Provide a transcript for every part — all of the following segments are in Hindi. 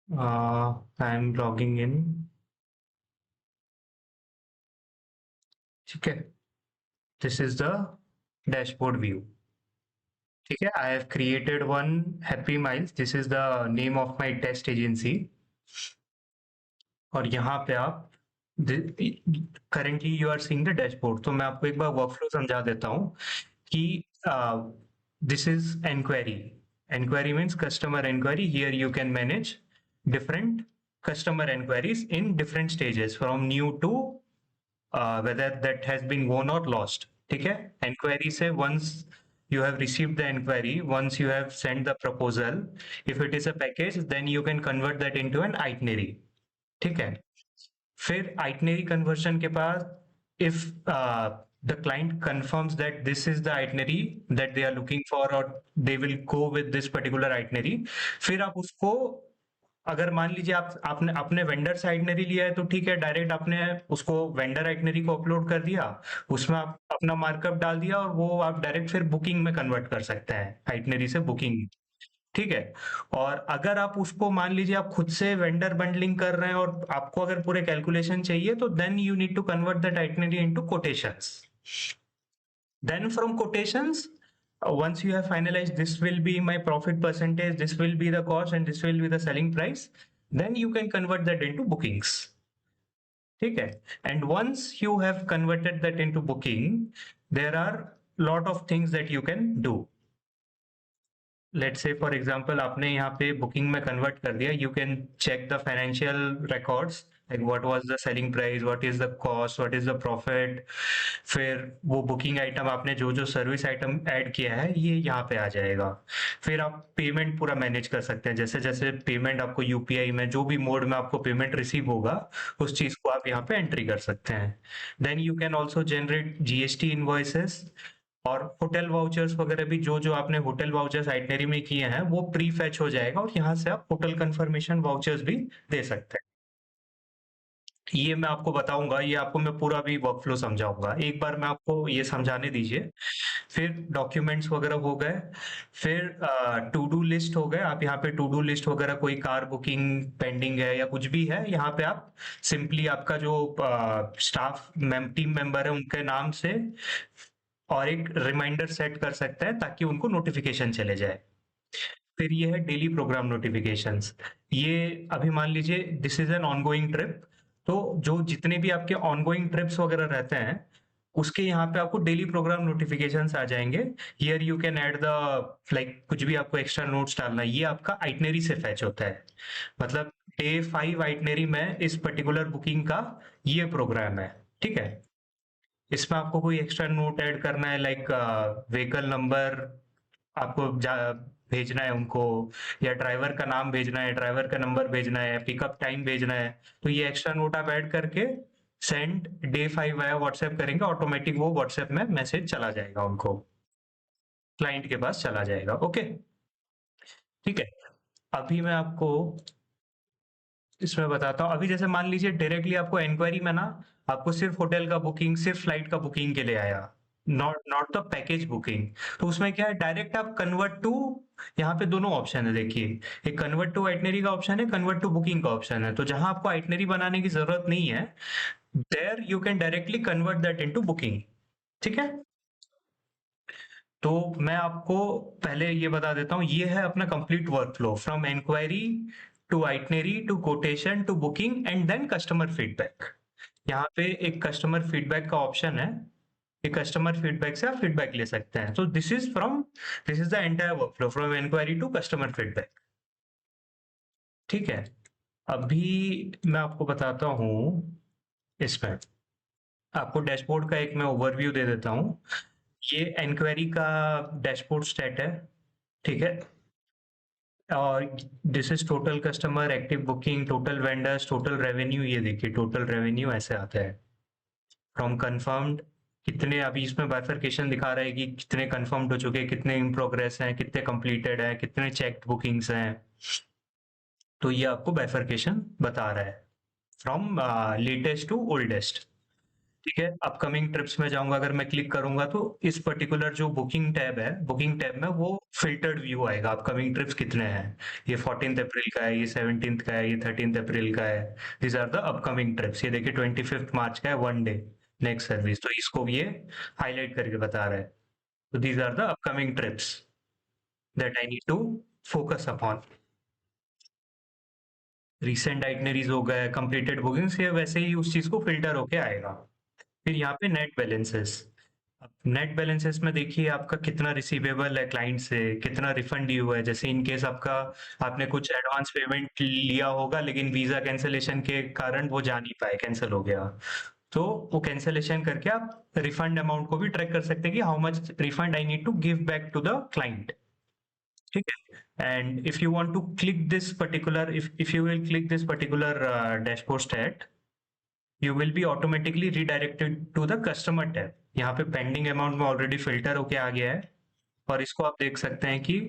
I am logging in. ठीक है, this is the dashboard view. ठीक है, I have created one happy miles, this is the name of my test agency. और यहाँ पे आप currently you are seeing the dashboard. तो मैं आपको एक बार वर्कफ्लो समझा देता हूँ कि this is enquiry. Enquiry means customer enquiry. Here you can manage different customer enquiries in different stages from new to whether that has been won or lost. ठीक है, enquiry से once you have received the enquiry, once you have sent the proposal, if it is a package then you can convert that into an itinerary. ठीक है, फिर आइटनरी कन्वर्शन के बाद if the client confirms that this is the itinerary that they are looking for और they will go with this particular itinerary, फिर आप उसको, अगर मान लीजिए आप आपने अपने वेंडर से आइटनरी लिया है तो ठीक है, डायरेक्ट आपने उसको वेंडर आइटनरी को अपलोड कर दिया, उसमें आप अपना मार्कअप डाल दिया और वो आप डायरेक्ट फिर बुकिंग में कन्वर्ट कर सकते हैं, आइटनरी से बुकिंग। ठीक है, और अगर आप उसको मान लीजिए आप खुद से वेंडर बंडलिंग कर रहे हैं और आपको अगर पूरे कैलकुलेशन चाहिए तो then you need to convert that itinerary into quotations. Then from quotations, once you have finalized this will be my profit percentage, this will be the cost, and this will be the selling price, then you can convert that into bookings. ठीक है, and once you have converted that into booking, there are lot of things that you can do. Let's say for example आपने यहाँ पे बुकिंग में कन्वर्ट कर दिया, you can check the financial records, like what was the selling price, what is the cost, what is the profit. फिर वो बुकिंग आइटम आपने जो जो सर्विस आइटम ऐड किया है ये यहाँ पे आ जाएगा। फिर आप पेमेंट पूरा मैनेज कर सकते हैं, जैसे जैसे पेमेंट आपको यूपीआई में जो भी मोड में आपको पेमेंट रिसीव होगा उस चीज को आप यहाँ पे एंट्री कर सकते हैं। Then you can also generate GST invoices और होटल वाउचर्स वगैरह भी, जो जो आपने होटल वाउचर्स आइटनरी में किए हैं वो प्री फैच हो जाएगा और यहाँ से आप होटल कंफर्मेशन वाउचर्स भी दे सकते हैं। ये मैं आपको बताऊंगा, ये आपको मैं पूरा भी वर्कफ्लो समझाऊंगा, एक बार मैं आपको ये समझाने दीजिए। फिर डॉक्यूमेंट्स वगैरह हो गए, फिर टू डू लिस्ट हो गए। आप यहाँ पे टू डू लिस्ट वगैरह, कोई कार बुकिंग पेंडिंग है या कुछ भी है, यहाँ पे आप सिंपली आपका जो स्टाफ टीम मेंबर है उनके नाम से और एक रिमाइंडर सेट कर सकते हैं ताकि उनको नोटिफिकेशन चले जाए। फिर ये है डेली प्रोग्राम नोटिफिकेशंस। ये अभी मान लीजिए this is an ongoing trip, तो जो जितने भी आपके ऑनगोइंग ट्रिप्स वगैरह रहते हैं उसके यहाँ पे आपको डेली प्रोग्राम नोटिफिकेशंस आ जाएंगे। Here you can add the, like कुछ भी आपको एक्स्ट्रा नोट्स डालना है, ये आपका आइटनरी से फैच होता है। मतलब डे 5 आइटनरी में इस पर्टिकुलर बुकिंग का ये प्रोग्राम है। ठीक है, इसमें आपको कोई एक्स्ट्रा नोट ऐड करना है, लाइक व्हीकल नंबर आपको भेजना है उनको, या ड्राइवर का नाम भेजना है, ड्राइवर का नंबर भेजना है, पिकअप टाइम भेजना है, तो ये एक्स्ट्रा नोट आप ऐड करके सेंड डे 5 आया व्हाट्सएप करेंगे, ऑटोमेटिक वो व्हाट्सएप में मैसेज चला जाएगा उनको, क्लाइंट के पास चला जाएगा। ओके, ठीक है। अभी मैं आपको इसमें बताता हूँ, अभी जैसे मान लीजिए डायरेक्टली आपको इंक्वायरी में ना आपको सिर्फ होटल का बुकिंग, सिर्फ फ्लाइट का बुकिंग के लिए आया, not not the package booking. तो उसमें क्या है, डायरेक्ट आप कन्वर्ट टू, यहाँ पे दोनों ऑप्शन है देखिए, एक कन्वर्ट टू आइटनरी का ऑप्शन है, कन्वर्ट टू बुकिंग का ऑप्शन है। तो जहां आपको आइटनरी बनाने की जरूरत नहीं है, there you can directly convert that into booking. ठीक है, तो मैं आपको पहले ये बता देता हूँ, ये है अपना complete workflow from inquiry to itinerary to quotation to booking and then customer feedback. यहाँ पे एक कस्टमर फीडबैक का ऑप्शन है, ये कस्टमर फीडबैक से आप फीडबैक ले सकते हैं। तो this is the entire workflow from inquiry to customer feedback. ठीक है, अभी मैं आपको बताता हूँ, इसमें आपको डैशबोर्ड का एक मैं ओवरव्यू दे देता हूँ। ये इंक्वायरी का डैशबोर्ड स्टेट है। ठीक है, और this is total customer, active booking, total vendors, total revenue. ये देखिए टोटल रेवेन्यू ऐसे आता है फ्रॉम कंफर्म्ड, कितने अभी इसमें बाइफरकेशन दिखा रहा है कि कितने कंफर्म्ड हो चुके हैं, कितने इन प्रोग्रेस हैं, कितने कंप्लीटेड हैं, कितने चेक्ड बुकिंग्स हैं। तो ये आपको बाइफरकेशन बता रहा है फ्रॉम लेटेस्ट टू ओल्डेस्ट। ठीक है, अपकमिंग ट्रिप्स में जाऊंगा, अगर मैं क्लिक करूंगा तो इस पर्टिकुलर जो बुकिंग टैब है, बुकिंग टैब में वो फिल्टर्ड व्यू आएगा, अपकमिंग ट्रिप्स कितने हैं, ये 14th अप्रैल का है, ये 17th का है, ये 13th अप्रैल का है। These are the upcoming trips. ये देखिए 25th मार्च का है, वन डे नेक्स्ट सर्विस, तो इसको ये हाईलाइट करके बता रहा है। तो these are the upcoming trips that I need to focus upon. Recent itineraries हो गए, कंप्लीटेड बुकिंग्स, ये वैसे ही उस चीज को फिल्टर होके आएगा। फिर यहाँ पे नेट बैलेंसेस। अब नेट बैलेंसेस में देखिए आपका कितना रिसीवेबल है क्लाइंट से, कितना रिफंड ड्यू है। जैसे इन केस आपका, आपने कुछ एडवांस पेमेंट लिया होगा लेकिन वीजा कैंसलेशन के कारण वो जा नहीं पाए, कैंसिल हो गया, तो वो कैंसलेशन करके आप रिफंड अमाउंट को भी ट्रैक कर सकते हैं कि how much refund I need to give back to the client. ठीक है, and if you want to click this particular, if you will click this particular dashboard stat, you will be automatically redirected to the customer tab. यहाँ पे पेंडिंग अमाउंट में ऑलरेडी फिल्टर होके आ गया है, और इसको आप देख सकते हैं कि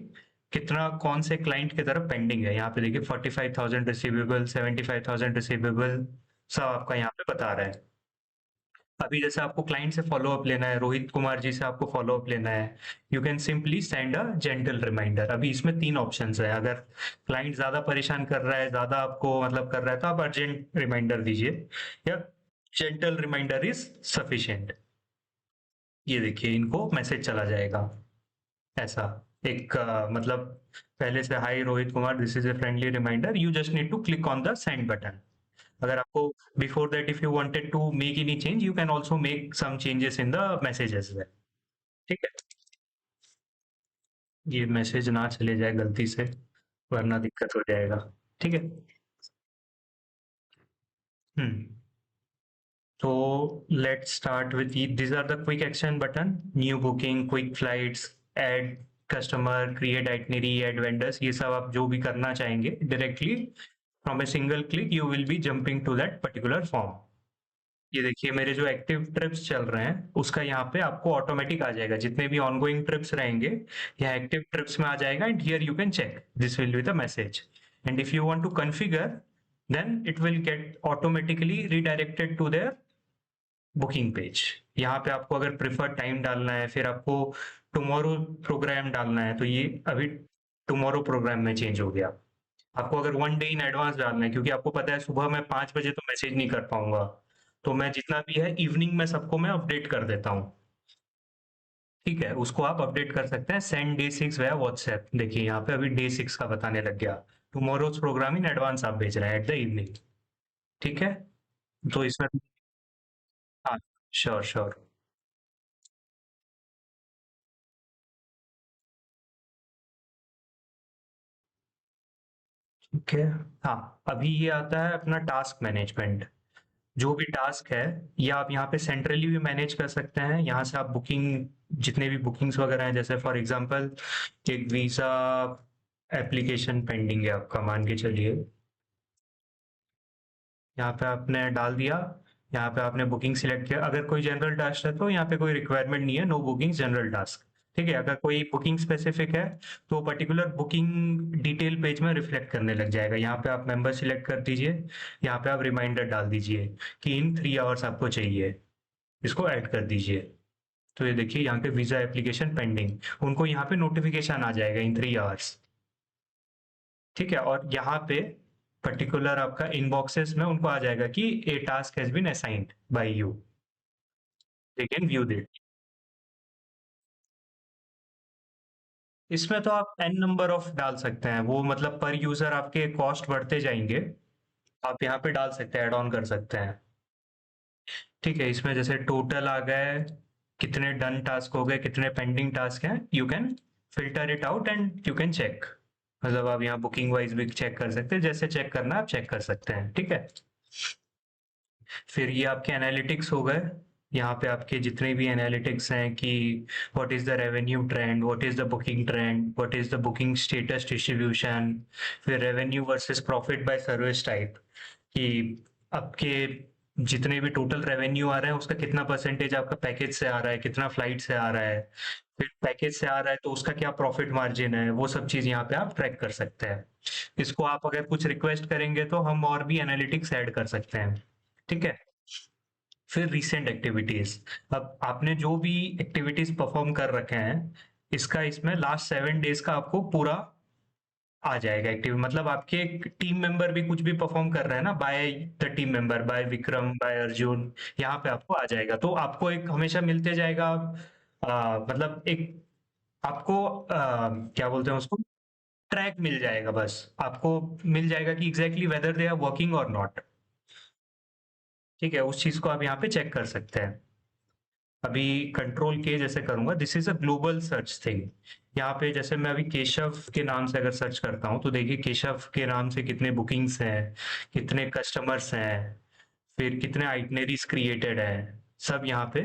कितना कौन से क्लाइंट की तरफ पेंडिंग है। यहाँ पे देखिए 45,000 रिसीवेबल, 75,000 रिसीवेबल, सब आपका यहाँ पे बता रहा है। अभी जैसे आपको क्लाइंट से फॉलो अप लेना है, रोहित कुमार जी से आपको फॉलो अप लेना है, you can simply send a gentle reminder. अभी इसमें तीन ऑप्शन है, अगर क्लाइंट ज्यादा परेशान कर रहा है, ज्यादा आपको मतलब कर रहा है, तो आप अर्जेंट रिमाइंडर दीजिए, या जेंटल रिमाइंडर इज सफिशिएंट। ये देखिए इनको मैसेज चला जाएगा ऐसा, एक मतलब पहले से, hi Rohit Kumar, this is a friendly reminder, you just need to click on the send button. अगर आपको before that if you wanted to make any change, you can also make some changes in the messages में। ठीक है, ये मैसेज ना चले जाए गलती से, वरना दिक्कत हो जाएगा। ठीक है। हम्म। तो let's start with these are the quick action button: new booking, quick flights, add customer, create itinerary, add vendors. ये सब आप जो भी करना चाहेंगे directly from a single click you will be jumping to that particular form. ये देखिए मेरे जो एक्टिव ट्रिप्स चल रहे हैं उसका यहाँ पे आपको ऑटोमेटिक आ जाएगा, जितने भी ऑनगोइंग ट्रिप्स रहेंगे यहाँ एक्टिव ट्रिप्स में आ जाएगा, and here you can check, this will be the message. And if you want to configure, then it will get automatically redirected to their booking page. यहाँ पे आपको अगर प्रिफर्ड टाइम डालना है, फिर आपको टुमारो प्रोग्राम डालना है, तो ये अभी टुमारो प्रोग्राम में चेंज हो गया। आपको अगर वन डे इन एडवांस डालना है, क्योंकि आपको पता है सुबह मैं 5 बजे तो मैसेज नहीं कर पाऊंगा, तो मैं जितना भी है इवनिंग में सबको मैं अपडेट कर देता हूँ। ठीक है, उसको आप अपडेट कर सकते हैं, सेंड डे 6 वया व्हाट्सएप। देखिए यहाँ पे अभी डे 6 का बताने लग गया, टुमारोज प्रोग्राम इन एडवांस आप भेज रहे हैं एट द इवनिंग। ठीक है, तो इसमें, हाँ, श्योर श्योर। ठीक है, हाँ, अभी ये आता है अपना टास्क मैनेजमेंट। जो भी टास्क है ये आप यहाँ पे सेंट्रली भी मैनेज कर सकते हैं। यहाँ से आप बुकिंग, जितने भी बुकिंग्स वगैरह हैं, जैसे फॉर एग्जांपल एक वीजा एप्लीकेशन पेंडिंग है आपका, मान के चलिए, यहाँ पे आपने डाल दिया, यहाँ पे आपने बुकिंग सिलेक्ट किया। अगर कोई जनरल टास्क है तो यहाँ पे कोई रिक्वायरमेंट नहीं है, नो बुकिंग जनरल टास्क। ठीक है, अगर कोई बुकिंग स्पेसिफिक है तो पर्टिकुलर बुकिंग डिटेल पेज में रिफ्लेक्ट करने लग जाएगा। यहाँ पे आप मेंबर सिलेक्ट कर दीजिए, यहाँ पे आप रिमाइंडर डाल दीजिए कि इन 3 आवर्स आपको चाहिए, इसको ऐड कर दीजिए। तो ये देखिए यहाँ पे वीजा एप्लीकेशन पेंडिंग, उनको यहाँ पे नोटिफिकेशन आ जाएगा इन 3 आवर्स। ठीक है, और यहाँ पे पर्टिकुलर आपका इनबॉक्सेस में उनको आ जाएगा कि a task has been assigned by you, they can view that. इसमें तो आप एन नंबर ऑफ डाल सकते हैं, वो मतलब पर यूजर आपके कॉस्ट बढ़ते जाएंगे, आप यहाँ पे डाल सकते हैं, ऐड ऑन कर सकते हैं। ठीक है, इसमें जैसे टोटल आ गए, कितने डन टास्क हो गए, कितने पेंडिंग टास्क हैं, you can filter it out and you can check. मतलब आप यहाँ बुकिंग वाइज भी चेक कर सकते हैं, जैसे चेक करना है आप चेक कर सकते हैं। ठीक है, फिर ये आपके एनालिटिक्स हो गए। यहाँ पे आपके जितने भी एनालिटिक्स हैं कि what is the revenue trend, what is the booking trend, what is the booking status distribution, फिर revenue versus profit by service type, कि आपके जितने भी टोटल रेवेन्यू आ रहे हैं उसका कितना परसेंटेज आपका पैकेज से आ रहा है, कितना फ्लाइट से आ रहा है, फिर पैकेज से आ रहा है तो उसका क्या प्रॉफिट मार्जिन है, वो सब चीज यहाँ पे आप ट्रैक कर सकते हैं। इसको आप अगर कुछ रिक्वेस्ट करेंगे तो हम और भी एनालिटिक्स ऐड कर सकते हैं। ठीक है, फिर रिसेंट एक्टिविटीज। अब आपने जो भी एक्टिविटीज परफॉर्म कर रखे हैं, इसका इसमें लास्ट 7 डेज का आपको पूरा आ जाएगा एक्टिव। मतलब आपके टीम मेंबर भी कुछ भी परफॉर्म कर रहे हैं ना, by the team member, by Vikram, by Arjun, यहाँ पे आपको आ जाएगा। तो आपको एक हमेशा मिलते जाएगा। मतलब एक आपको क्या बोलते हैं उसको, ट्रैक मिल जाएगा। बस आपको मिल जाएगा कि exactly whether they are working और नॉट। ठीक है, उस चीज को आप यहाँ पे चेक कर सकते हैं। अभी कंट्रोल के जैसे करूंगा, this is a global search thing. यहाँ पे जैसे मैं अभी केशव के नाम से अगर सर्च करता हूँ, तो देखिए केशव के नाम से कितने बुकिंग्स हैं, कितने कस्टमर्स हैं, फिर कितने आइटनरीज क्रिएटेड हैं, सब यहाँ पे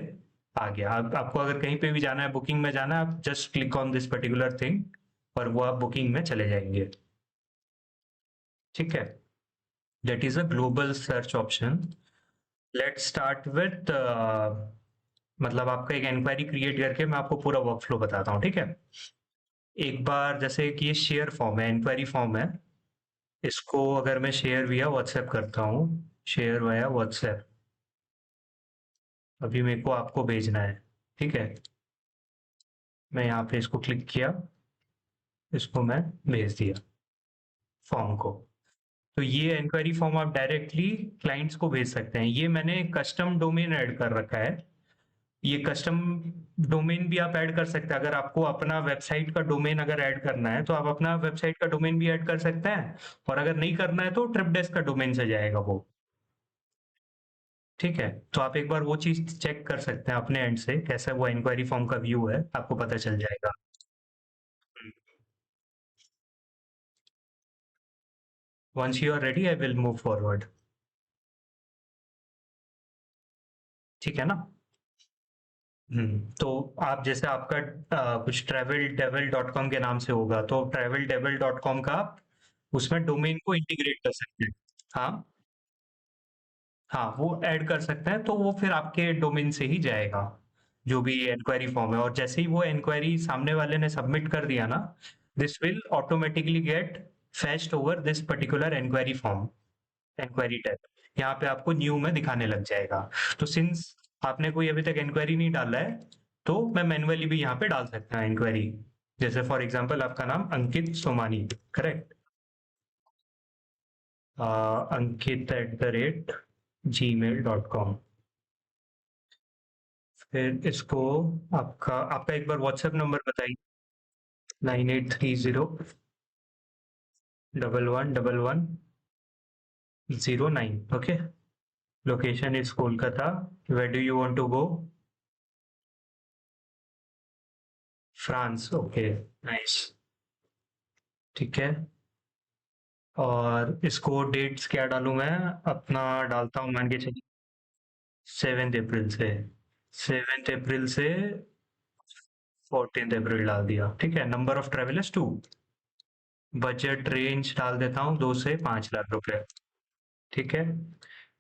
आ गया। आपको अगर कहीं पे भी जाना है, बुकिंग में जाना है, आप just click on this particular thing और वो आप बुकिंग में चले जाएंगे। ठीक है, that is a global search option. Let's start with मतलब आपका एक इंक्वायरी क्रिएट करके मैं आपको पूरा वर्क फ्लो बताता हूँ। ठीक है, एक बार जैसे कि ये शेयर फॉर्म है, इंक्वायरी फॉर्म है, इसको अगर मैं शेयर विया व्हाट्सएप करता हूँ, शेयर वाया व्हाट्सएप, अभी मेरे को आपको भेजना है। ठीक है, मैं यहाँ पे इसको क्लिक किया, इसको मैं भेज दिया फॉर्म को। तो ये इंक्वायरी फॉर्म आप डायरेक्टली क्लाइंट्स को भेज सकते हैं। ये मैंने कस्टम डोमेन ऐड कर रखा है। ये कस्टम डोमेन भी आप ऐड कर सकते हैं। अगर आपको अपना वेबसाइट का डोमेन अगर ऐड करना है, तो आप अपना वेबसाइट का डोमेन भी ऐड कर सकते हैं। और अगर नहीं करना है, तो ट्रिप डेस्क का डोमेन से जाएगा वो। ठीक है, तो आप एक बार वो चीज चेक कर सकते हैं अपने एंड से, कैसा वो इंक्वायरी फॉर्म का व्यू है, आपको पता चल जाएगा। Once you are ready, I will move forward. ठीक है ना। तो आप जैसे आपका कुछ ट्रैवल डेवल डॉट कॉम के नाम से होगा, तो ट्रैवल डेवल डॉट कॉम का आप उसमें डोमेन को इंटीग्रेट कर सकते हैं। हाँ, हाँ, वो ऐड कर सकते हैं, तो वो फिर आपके डोमेन से ही जाएगा, जो भी इंक्वायरी फॉर्म है। और जैसे ही वो इंक्वायरी सामने वाले ने सबमिट कर दिया ना, this will automatically get fetched over this particular inquiry form, inquiry tab. यहाँ पे आपको न्यू में दिखाने लग जाएगा। तो सिंस आपने कोई अभी तक इंक्वायरी नहीं डाला है, तो मैं मैन्युअली भी यहाँ पे डाल सकता हूँ इंक्वायरी। जैसे फॉर एग्जांपल आपका नाम अंकित सोमानी, करेक्ट। अंकित@gmail.com। फिर इसको आपका आपका एक बार व्हाट्सएप नंबर बताइए। 9830111109। Okay, location is Kolkata. Where do you want to go? France, okay, nice. ठीक है, और इसको डेट्स क्या डालूं मैं? अपना डालता हूँ, मान के चलिए 7 अप्रैल से। 7 अप्रैल से 14 अप्रैल डाल दिया। ठीक है, number of travellers 2। Budget range डाल देता हूँ 2 से 5 लाख रुपए। ठीक है,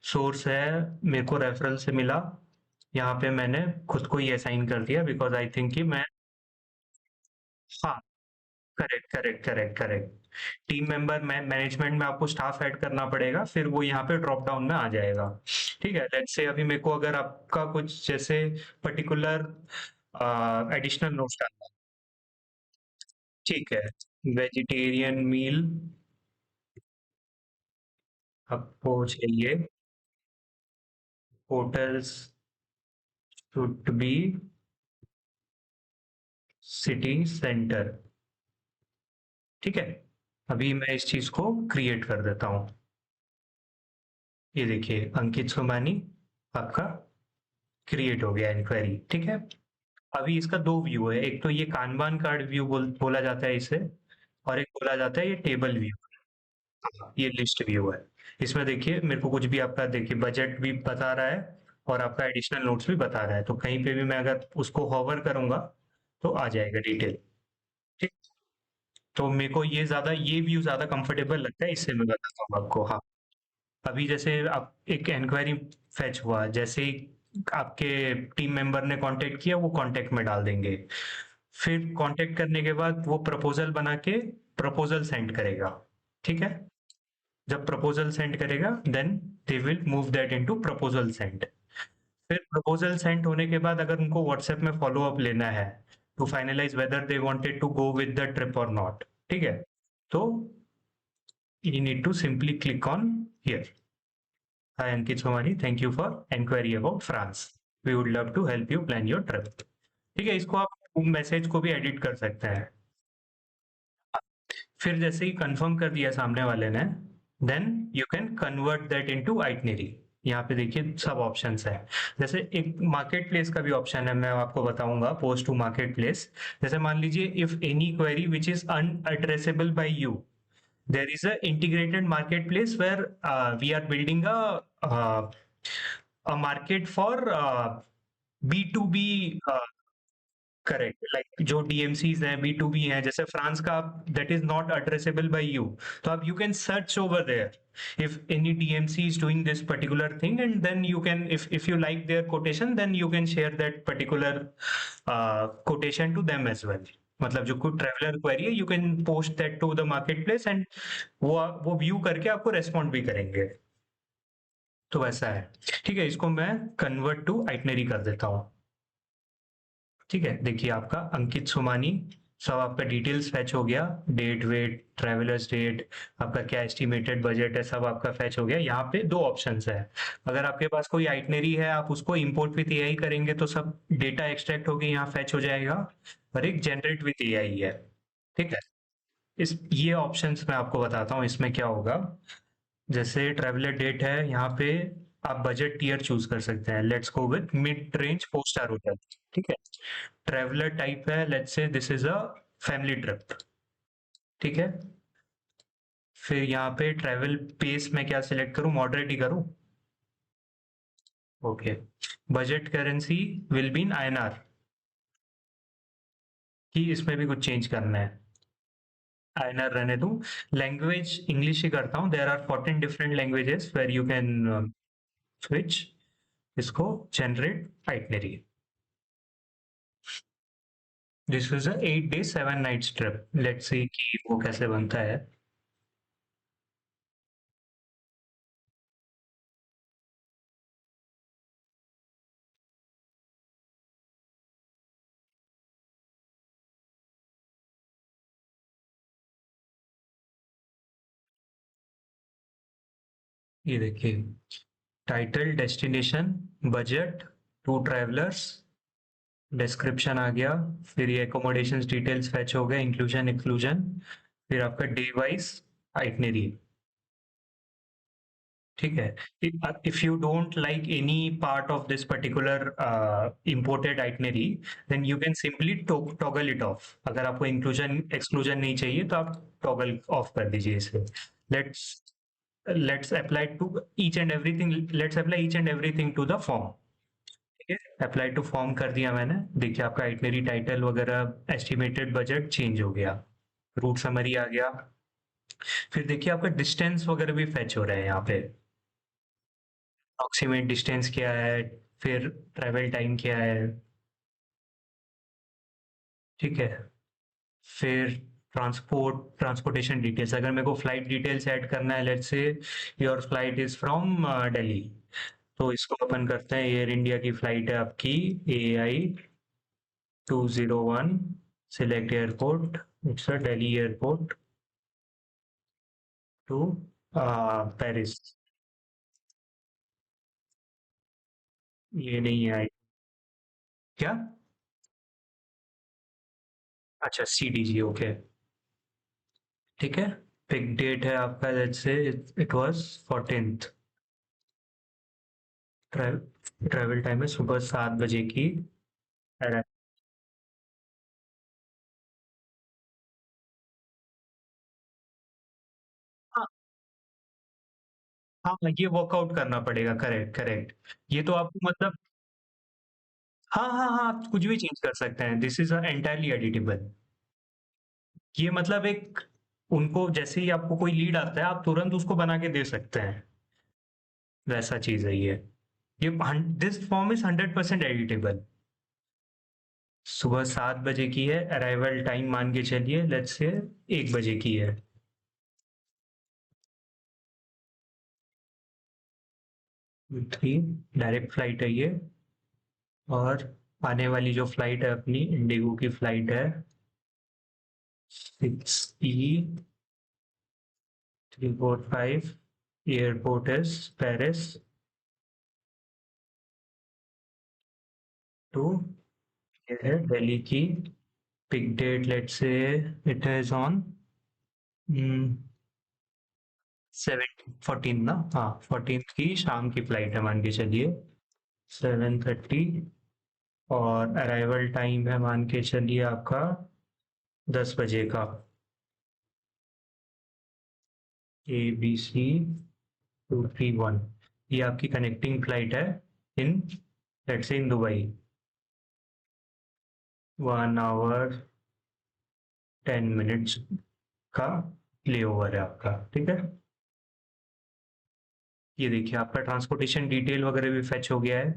सोर्स है, मेरे को रेफरल से मिला। यहाँ पे मैंने खुद को ही असाइन कर दिया, बिकॉज आई थिंक कि मैं, हाँ, correct, correct, correct, correct. Team member में मैनेजमेंट में आपको स्टाफ ऐड करना पड़ेगा, फिर वो यहाँ पे ड्रॉप डाउन में आ जाएगा। ठीक है, लेट्स से अभी मेरे को अगर आपका कुछ जैसे पर्टिकुलर एडिशनल नोट्स डालना है। ठीक है, वेजिटेरियन मील आपको चाहिए, hotels should be city centre. ठीक है, अभी मैं इस चीज को क्रिएट कर देता हूँ। ये देखिए, अंकित सोमानी आपका क्रिएट हो गया इंक्वायरी। ठीक है, अभी इसका दो व्यू है, एक तो ये कानबान कार्ड व्यू बोला जाता है इसे, और एक बोला जाता है ये टेबल व्यू। ये लिस्ट व्यू है। इसमें देखिए मेरे को कुछ भी आपका देखिए बजट भी बता रहा है, और आपका एडिशनल नोट्स भी बता रहा है। तो कहीं पे भी मैं अगर उसको होवर करूंगा, तो आ जाएगा डिटेल। ठीक, तो मेरे को ये व्यू ज्यादा कंफर्टेबल लगता है, इससे मैं बताता हूँ आपको। हाँ, अभी जैसे आप एक इंक्वायरी फेच हुआ, जैसे ही आपके टीम मेंबर ने कांटेक्ट किया, वो कांटेक्ट में डाल देंगे। फिर कांटेक्ट करने के बाद वो प्रपोजल बना के प्रपोजल सेंड करेगा। ठीक है, जब प्रपोजल सेंड करेगा, then they will move that into proposal send. फिर प्रपोजल सेंड होने के बाद अगर उनको व्हाट्सएप में फॉलो अप लेना है to finalise whether they wanted to go with the trip और नॉट, ठीक है, तो you need to simply click on here. Hi Ankit Somani, thank you for enquiry about France. We would love to help you plan your trip. ठीक है, इसको आप मैसेज को भी एडिट कर सकते हैं। फिर जैसे ही कंफर्म कर दिया सामने वाले ने, then you can convert that into itinerary. यहाँ पे देखिए सब ऑप्शंस है। जैसे एक मार्केट प्लेस का भी ऑप्शन है, मैं आपको बताऊंगा, पोस्ट टू मार्केट प्लेस। जैसे मान लीजिए if any query which is unaddressable by you, there is a integrated marketplace where we are building a market for B2B, correct, like जो डीएमसीज हैं, बी टू बी हैं, जैसे फ्रांस का, that is not addressable by you, तो आप you can search over there if any DMC is doing this particular thing, and then you can, if you like their quotation, then you can share that particular quotation to them as well. मतलब जो कोई ट्रेवलर क्वेरी है, you can post that to the market place, and वो व्यू करके आपको रेस्पॉन्ड भी करेंगे। तो वैसा है। ठीक है, इसको मैं कन्वर्ट टू आइटनरी कर देता हूँ। ठीक है, देखिए आपका अंकित सोमानी, सब आपका डिटेल्स फैच हो गया, डेट वेट, ट्रेवलर्स डेट, आपका क्या एस्टिमेटेड बजट है, सब आपका फैच हो गया। यहाँ पे दो ऑप्शंस है, अगर आपके पास कोई आइटनरी है, आप उसको इंपोर्ट विथ एआई करेंगे तो सब डेटा एक्सट्रैक्ट होके यहाँ फैच हो जाएगा, और एक जनरेट विथ एआई है। ठीक है, इस ये ऑप्शंस मैं आपको बताता हूँ इसमें क्या होगा। जैसे ट्रैवलर डेट है, यहाँ पे आप बजट टियर चूज कर सकते हैं, let's go with mid range 4 star hotel. ठीक है, ट्रैवलर टाइप है, let's say this is a family trip. ठीक है, फिर यहाँ पे ट्रैवल पेस में क्या सिलेक्ट करूँ, मॉडरेट ही करूँ। Okay, budget currency will be in INR, कि इसमें भी कुछ चेंज करना है, आईएनआर रहने दूं। लैंग्वेज इंग्लिश ही करता हूँ, there are 14 different languages where you can switch. इसको generate itinerary, this is a 8 days 7 nights trip, let's see कि वो कैसे बनता है। ये देखिए, title, destination, budget, two travellers, description आ गया, फिर ये एकोमोडेशन डिटेल्स फैच हो गए, इंक्लूजन एक्सक्लूजन, फिर आपका डे वाइज आइटनरी। ठीक है, if you don't like any part of this particular imported itinerary, then you can simply toggle it off। अगर आपको इंक्लूजन एक्सक्लूजन नहीं चाहिए तो आप टॉगल ऑफ कर दीजिए इसे। Let's let's apply to each and everything, let's apply each and everything to the form. ठीक है, अप्लाई टू फॉर्म कर दिया मैंने, देखिए आपका आइटनरी टाइटल वगैरह, एस्टिमेटेड बजट चेंज हो गया, रूट समरी आ गया। फिर देखिए आपका डिस्टेंस वगैरह भी फेच हो रहा है यहाँ पे, अप्रोक्सीमेट डिस्टेंस क्या है, फिर ट्रैवल टाइम क्या है। ठीक है, फिर ट्रांसपोर्टेशन डिटेल्स, अगर मेरे को फ्लाइट डिटेल्स ऐड करना है, let's say your flight is from Delhi, तो इसको अपन करते हैं, एयर इंडिया की फ्लाइट है आपकी AI 201, select airport, it's a Delhi airport to Paris. ये नहीं है क्या? अच्छा, CDG, ओके। ठीक है, पिक डेट है आपका, let's say it was 14th। Travel time है सुबह 7 बजे की। अरे, हाँ हाँ, ये वर्कआउट करना पड़ेगा, करेक्ट करेक्ट। ये तो आपको मतलब, हाँ हाँ हाँ, आप कुछ भी चेंज कर सकते हैं, दिस इज एंटायरली एडिटेबल। ये मतलब एक, उनको जैसे ही आपको कोई लीड आता है, आप तुरंत उसको बना के दे सकते हैं, वैसा चीज है ये दिस फॉर्म इज 100% एडिटेबल। सुबह 7 बजे की है, अराइवल टाइम मान के चलिए, लेट्स से 1 बजे की है। 3 डायरेक्ट फ्लाइट है ये, और आने वाली जो फ्लाइट है अपनी इंडिगो की फ्लाइट है 6E345, airport is Paris to, ये है दिल्ली की। Pick date let's say it is on 14 ना, हाँ 14 की शाम की फ्लाइट है मान के चलिए 7:30। और अराइवल टाइम है मान के चलिए आपका 10 बजे का। ABC231, ये आपकी कनेक्टिंग फ्लाइट है in let's say in Dubai. 1 our 10 minutes का ले ओवर है आपका, ठीक है। ये देखिए आपका ट्रांसपोर्टेशन डिटेल वगैरह भी फेच हो गया है,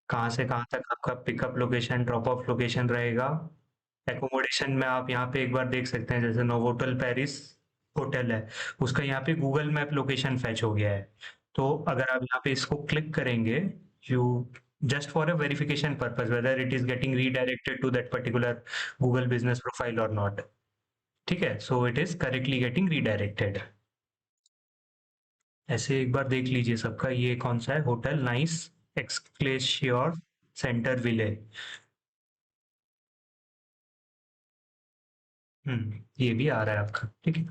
कहाँ से कहाँ तक आपका pickup location drop of location रहेगा। एकोमोडेशन में आप यहाँ पे एक बार देख सकते हैं, जैसे नोवोटल पेरिस होटल है, उसका यहाँ पे गूगल मैप लोकेशन फेच हो गया है। तो अगर आप यहाँ पे इसको क्लिक करेंगे, you just for a verification purpose whether it is getting redirected to that particular Google business profile और नॉट, ठीक है। So it is correctly getting redirected. ऐसे एक बार देख लीजिए सबका, ये कौन सा है, होटल नाइस एक्सक्लेशियोर सेंटर विले। ये भी आ रहा है आपका, ठीक है।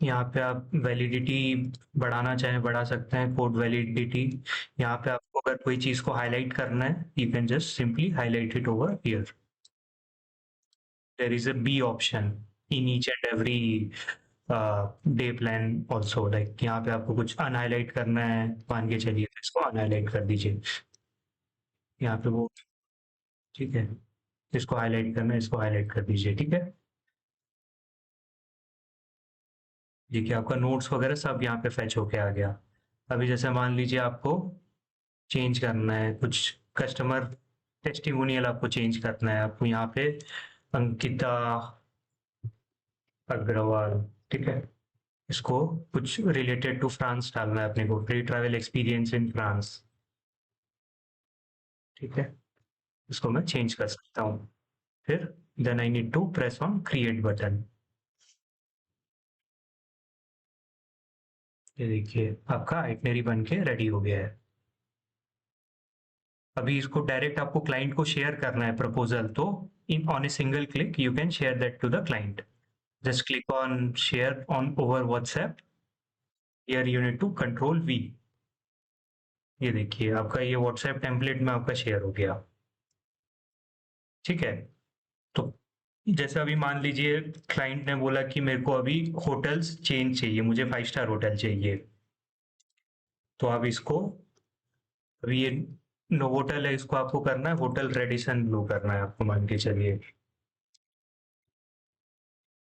यहाँ पे आप वैलिडिटी बढ़ाना चाहें बढ़ा सकते हैं, कोड वैलिडिटी। यहाँ पे आपको अगर कोई चीज़ को हाईलाइट करना है, you can just simply highlight it over here. There is a b option in each and every day plan also, like यहाँ पे आपको कुछ अनहाईलाइट करना है मान के चलिए, तो इसको अनहाईलाइट कर दीजिए यहाँ पे वो, ठीक है। इसको हाईलाइट करना है, इसको हाईलाइट कर दीजिए, ठीक है। देखिए आपका नोट्स वगैरह सब यहाँ पे फेच होके आ गया। अभी जैसे मान लीजिए आपको चेंज करना है कुछ, कस्टमर टेस्टिमोनियल आपको चेंज करना है, आपको यहाँ पे अंकिता अग्रवाल, ठीक है। इसको कुछ रिलेटेड टू फ्रांस डालना है अपने को, free travel experience in France, ठीक है। इसको मैं चेंज कर सकता हूँ। फिर then I need to press on create button. ये देखिए आपका आइटनरी बन के रेडी हो गया है। अभी इसको डायरेक्ट आपको क्लाइंट को शेयर करना है प्रपोजल, तो in on a single click you can share that to the client. Just click on share on over WhatsApp, here you need to control V. ये देखिए आपका ये व्हाट्सएप टेम्पलेट में आपका शेयर हो गया, ठीक है। तो जैसे अभी मान लीजिए क्लाइंट ने बोला कि मेरे को अभी होटल्स चेंज चाहिए, मुझे 5 स्टार होटल चाहिए, तो आप इसको, अभी ये नोवोटल है, इसको आपको करना है होटल रेडिसन ब्लू करना है आपको मान के चलिए,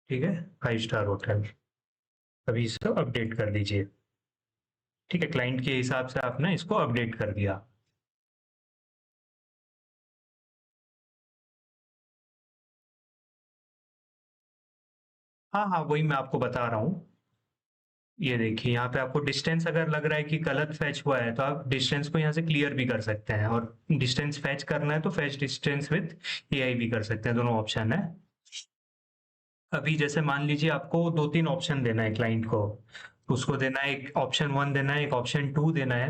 ठीक है। 5 स्टार होटल, अभी इसको अपडेट कर दीजिए, ठीक है। क्लाइंट के हिसाब से आपने इसको अपडेट कर दिया। हाँ हाँ, वही मैं आपको बता रहा हूँ। ये देखिए यहाँ पे आपको डिस्टेंस अगर लग रहा है कि गलत फैच हुआ है, तो आप डिस्टेंस को यहाँ से क्लियर भी कर सकते हैं, और डिस्टेंस फैच करना है तो फैच डिस्टेंस विथ एआई भी कर सकते हैं, दोनों ऑप्शन है। अभी जैसे मान लीजिए आपको 2-3 ऑप्शन देना है क्लाइंट को, उसको देना है एक ऑप्शन 1 देना है, एक ऑप्शन 2 देना है,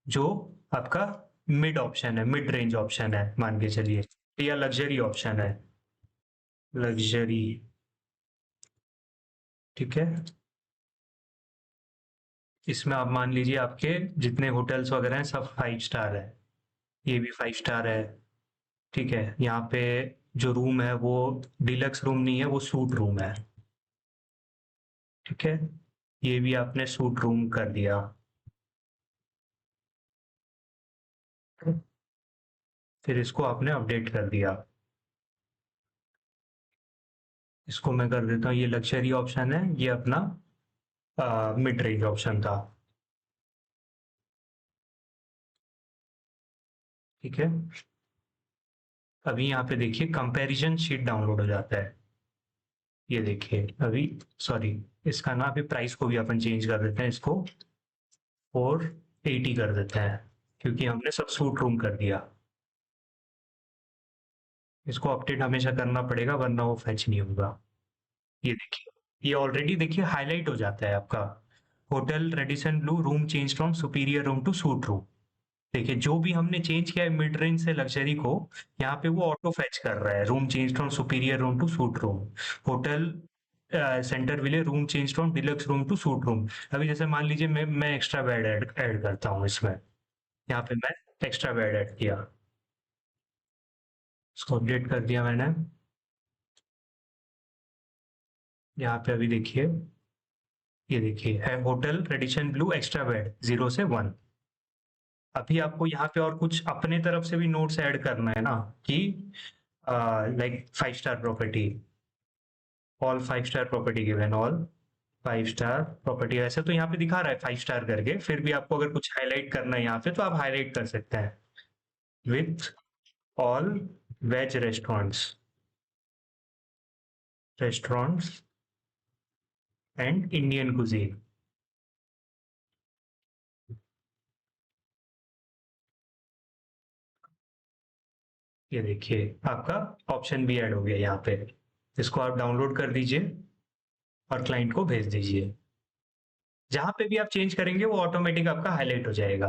जो आपका मिड ऑप्शन है, मिड रेंज ऑप्शन है मान के चलिए, या लग्जरी ऑप्शन है, लग्जरी, ठीक है। इसमें आप मान लीजिए आपके जितने होटल्स वगैरह हैं सब 5 स्टार है, ये भी 5 स्टार है, ठीक है। यहाँ पे जो रूम है वो डिलक्स रूम नहीं है, वो सूट रूम है, ठीक है। ये भी आपने सूट रूम कर दिया, फिर इसको आपने अपडेट कर दिया। इसको मैं कर देता हूँ, ये लग्जरी ऑप्शन है, ये अपना मिड रेंज ऑप्शन था, ठीक है। अभी यहाँ पे देखिए कंपैरिजन शीट डाउनलोड हो जाता है, ये देखिए अभी, सॉरी, इसका ना अभी प्राइस को भी अपन चेंज कर देते हैं, इसको 4 80 कर देते हैं, क्योंकि हमने सब सूट रूम कर दिया। इसको अपडेट हमेशा करना पड़ेगा वरना वो फैच नहीं होगा। ये देखिए, ये ऑलरेडी देखिए हाईलाइट हो जाता है आपका, hotel Radisson Blu room change from superior room to suite room. देखिए जो भी हमने चेंज किया है मिड रेंज से लग्जरी को, यहाँ पे वो ऑटो फैच कर रहा है, room change from superior room to suite room. Hotel Centre Ville room change from deluxe room to suite room. अभी जैसे मान लीजिए मैं एक्स्ट्रा बेड ऐड करता हूँ इसमें, यहाँ पे मैं एक्स्ट्रा बेड ऐड किया, इसको अपडेट कर दिया मैंने। यहाँ पे अभी देखिए, ये देखिए है hotel Radisson blue extra bed 0 से 1। अभी आपको यहाँ पे और कुछ अपने तरफ से भी नोट्स ऐड करना है ना, कि like 5 star property, all 5 star property given, all 5 star property. ऐसे तो यहाँ पे दिखा रहा है 5 स्टार करके, फिर भी आपको अगर कुछ हाईलाइट करना है यहाँ पे तो आप हाईलाइट कर सकते हैं, with all ways restaurants and Indian cuisine. ये देखिए आपका ऑप्शन भी ऐड हो गया यहाँ पे। इसको आप डाउनलोड कर दीजिए और क्लाइंट को भेज दीजिए। जहां पे भी आप चेंज करेंगे वो ऑटोमेटिक आपका हाईलाइट हो जाएगा।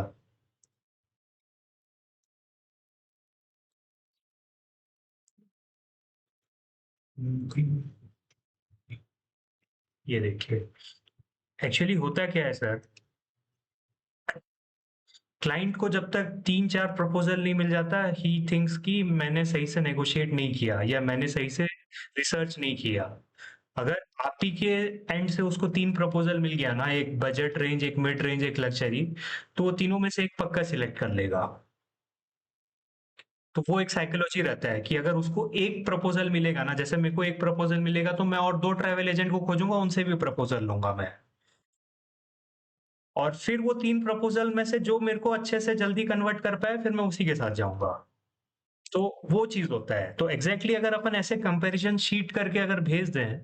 ये देखिए, एक्चुअली होता क्या है सर, क्लाइंट को जब तक 3-4 प्रपोजल नहीं मिल जाता, ही थिंक्स कि मैंने सही से नेगोशिएट नहीं किया या मैंने सही से रिसर्च नहीं किया। अगर आप ही के एंड से उसको 3 प्रपोजल मिल गया ना, एक बजट रेंज, एक मिड रेंज, एक लग्जरी, तो वो तीनों में से एक पक्का सिलेक्ट कर लेगा। तो वो एक साइकोलॉजी रहता है कि अगर उसको एक प्रपोजल मिलेगा ना, जैसे मेरे को एक प्रपोजल मिलेगा तो मैं और 2 ट्रैवल एजेंट को खोजूंगा, उनसे भी प्रपोजल लूंगा मैं, और फिर वो 3 प्रपोजल में से जो मेरे को अच्छे से जल्दी कन्वर्ट कर पाए फिर मैं उसी के साथ जाऊंगा। तो वो चीज होता है। तो एग्जैक्टली exactly अगर अपन ऐसे कंपैरिजन शीट करके अगर भेज दें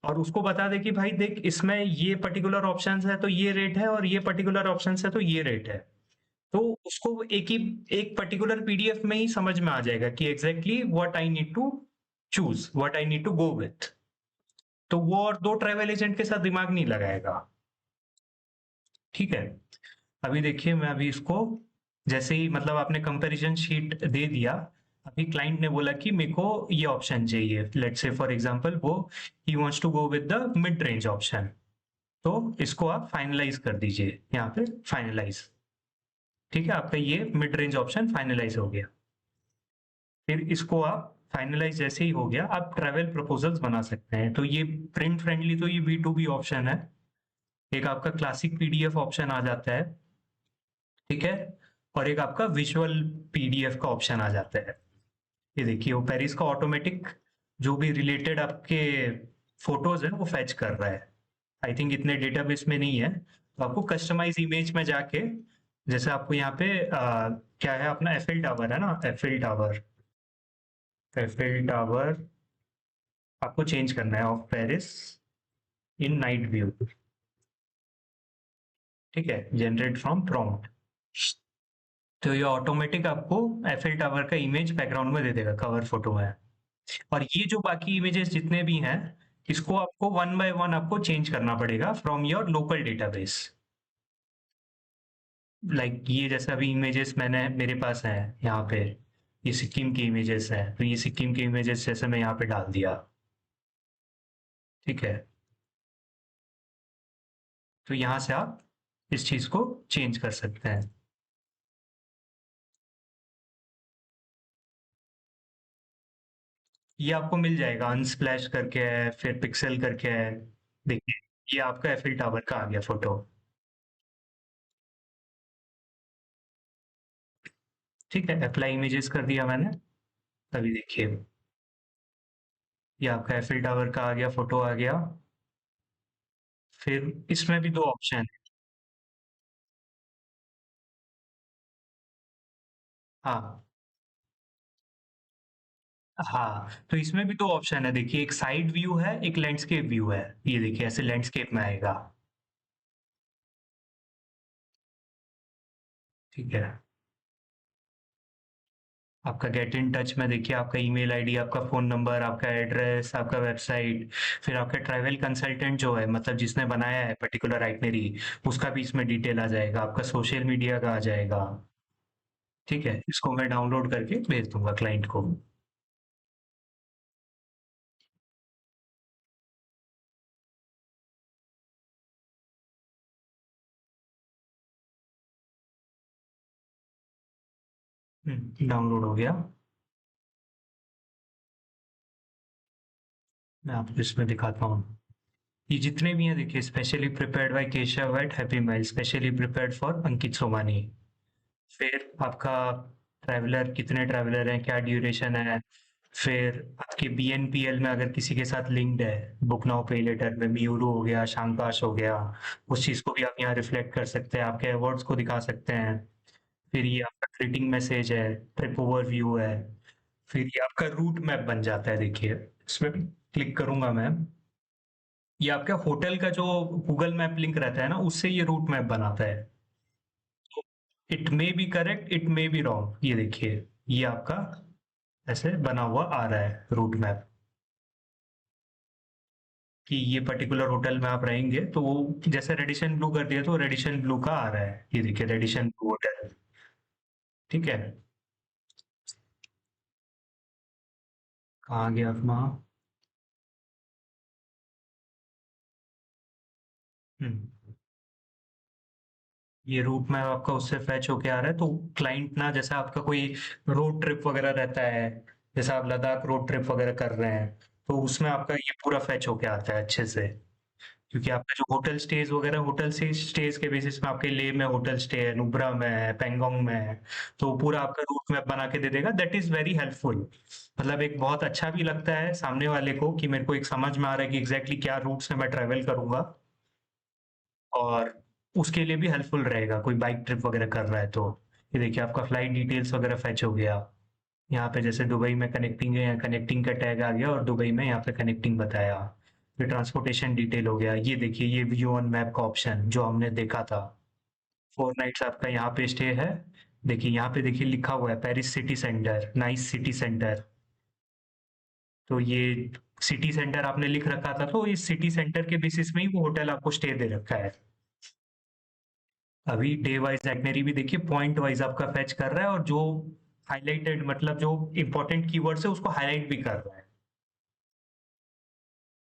और उसको बता दे कि भाई देख इसमें ये पर्टिकुलर ऑप्शन है तो ये रेट है, और ये पर्टिकुलर ऑप्शन है तो ये रेट है, तो उसको एक पर्टिकुलर पीडीएफ में ही समझ में आ जाएगा कि exactly what I need to choose, what I need to go with. तो वो और 2 ट्रैवल एजेंट के साथ दिमाग नहीं लगाएगा। ठीक है। अभी देखिए मैं अभी इसको, जैसे ही मतलब आपने कंपैरिजन शीट दे दिया, अभी क्लाइंट ने बोला कि मेरे को ये ऑप्शन चाहिए, लेट्स से फॉर एग्जांपल वो he wants to go with the mid range option. तो इसको आप फाइनलाइज कर दीजिए यहाँ पे, फाइनलाइज। ठीक है, आपका ये मिड रेंज ऑप्शन फाइनलाइज हो गया। फिर इसको आप फाइनलाइज जैसे ही हो गया, आप ट्रैवल प्रपोजल्स बना सकते हैं। तो ये प्रिंट फ्रेंडली तो ये B2B ऑप्शन है। एक आपका क्लासिक पीडीएफ ऑप्शन आ जाता है, ठीक है, और एक आपका विजुअल पीडीएफ का ऑप्शन आ जाता है। ये देखिए वो पेरिस का ऑटोमेटिक जो भी रिलेटेड आपके फोटोज है वो फैच कर रहा है। आई थिंक इतने डेटाबेस में नहीं है, तो आपको कस्टमाइज इमेज में जाके, जैसे आपको यहाँ पे क्या है अपना एफिल टावर है ना, एफिल टावर आपको चेंज करना है of Paris in night view. ठीक है, जनरेट फ्रॉम प्रॉम्प्ट। तो ये ऑटोमेटिक आपको एफिल टावर का इमेज बैकग्राउंड में दे देगा, कवर फोटो है। और ये जो बाकी इमेजेस जितने भी हैं, इसको आपको वन बाय वन आपको चेंज करना पड़ेगा from your local database. Like ये जैसे अभी इमेजेस मैंने मेरे पास है यहाँ पे, ये सिक्किम की इमेजेस है, तो ये सिक्किम की इमेजेस जैसे मैं यहाँ पे डाल दिया। ठीक है, तो यहाँ से आप इस चीज को चेंज कर सकते हैं। ये आपको मिल जाएगा, अनस्प्लैश करके है, फिर पिक्सल करके है। देखिए ये आपका एफिल टावर का आ गया फोटो। ठीक है, अप्लाई इमेजेस कर दिया मैंने। अभी देखिए ये आपका एफिल टावर का आ गया, फोटो आ गया। फिर इसमें भी 2 ऑप्शन है। हाँ, हाँ, तो इसमें भी 2 ऑप्शन है। देखिए एक साइड व्यू है, एक लैंडस्केप व्यू है। ये देखिए ऐसे लैंडस्केप में आएगा। ठीक है। आपका गेट इन टच में देखिए आपका ईमेल आईडी, आपका फ़ोन नंबर, आपका एड्रेस, आपका वेबसाइट, फिर आपका ट्रैवल कंसल्टेंट जो है मतलब जिसने बनाया है पर्टिकुलर आइटनरी, उसका भी इसमें डिटेल आ जाएगा, आपका सोशल मीडिया का आ जाएगा। ठीक है, इसको मैं डाउनलोड करके भेज दूंगा क्लाइंट को। डाउनलोड हो गया। मैं आपको इसमें दिखाता हूँ। ये जितने भी हैं देखिए, specially prepared by Keshav at happy mile, specially prepared for Ankit Somani. फिर आपका ट्रैवलर, कितने ट्रैवलर हैं, क्या ड्यूरेशन है। फिर आपके बीएनपीएल में अगर किसी के साथ लिंक्ड है, बुक नाउ पे लेटर में म्यूरो हो गया, शांकाश हो गया, उस चीज़ को भी आप यहाँ रिफ्लेक्ट कर सकते हैं, आपके अवार्ड्स को दिखा सकते हैं। फिर ये आपका ग्रीटिंग मैसेज है, ट्रिप ओवरव्यू है। फिर ये आपका रूट मैप बन जाता है देखिए, इसमें क्लिक करूंगा मैं। ये आपका होटल का जो गूगल मैप लिंक रहता है ना, उससे ये रूट मैप बनाता है। It may be correct, it may be wrong, ये देखिए, ये आपका ऐसे बना हुआ आ रहा है रूट मैप, कि ये पर्टिकुलर होटल में आप रहेंगे तो वो जैसे रेडिशन ब्लू कर दिया तो रेडिशन ब्लू का आ रहा है, ये देखिए रेडिशन ब्लू होटल। ठीक है। कहाँ गया आप वहाँ। हम्म। ये रूट मैप आपका उससे फैच होके आ रहा है, तो क्लाइंट ना, जैसे आपका कोई रोड ट्रिप वगैरह रहता है, जैसे आप लद्दाख रोड ट्रिप वगैरह कर रहे हैं, तो उसमें आपका ये पूरा फैच होके आता है अच्छे से। क्योंकि आपका जो होटल स्टेज वगैरह, होटल स्टेज के बेसिस में आपके लेह में होटल स्टे है, नुब्रा में है, पेंगोंग में है, तो वो पूरा आपका रूट मैप बना के दे देगा। That is very helpful. मतलब एक बहुत अच्छा भी लगता है सामने वाले को कि मेरे को एक समझ में आ रहा है कि एग्जैक्टली क्या रूट से मैं ट्रेवल करूंगा। और उसके लिए भी हेल्पफुल रहेगा कोई बाइक ट्रिप वगैरह कर रहा है तो। ये देखिए आपका फ्लाइट डिटेल्स वगैरह फैच हो गया। यहाँ पे जैसे दुबई में कनेक्टिंग है, कनेक्टिंग का टैग आ गया और दुबई में यहाँ पे कनेक्टिंग बताया। फिर ट्रांसपोर्टेशन डिटेल हो गया, ये देखिए ये व्यू ऑन मैप का ऑप्शन जो हमने देखा था। 4 नाइट्स आपका यहाँ पे स्टे है। देखिए यहाँ पे देखिए लिखा हुआ है Paris city centre, nice city centre. तो ये सिटी सेंटर आपने लिख रखा था, तो इस सिटी सेंटर के बेसिस में ही वो होटल आपको स्टे दे रखा है। अभी डे वाइज आइटनरी भी देखिए पॉइंट वाइज आपका फैच कर रहा है, और जो हाईलाइटेड मतलब जो इंपॉर्टेंट कीवर्ड्स है उसको हाईलाइट भी कर रहा है।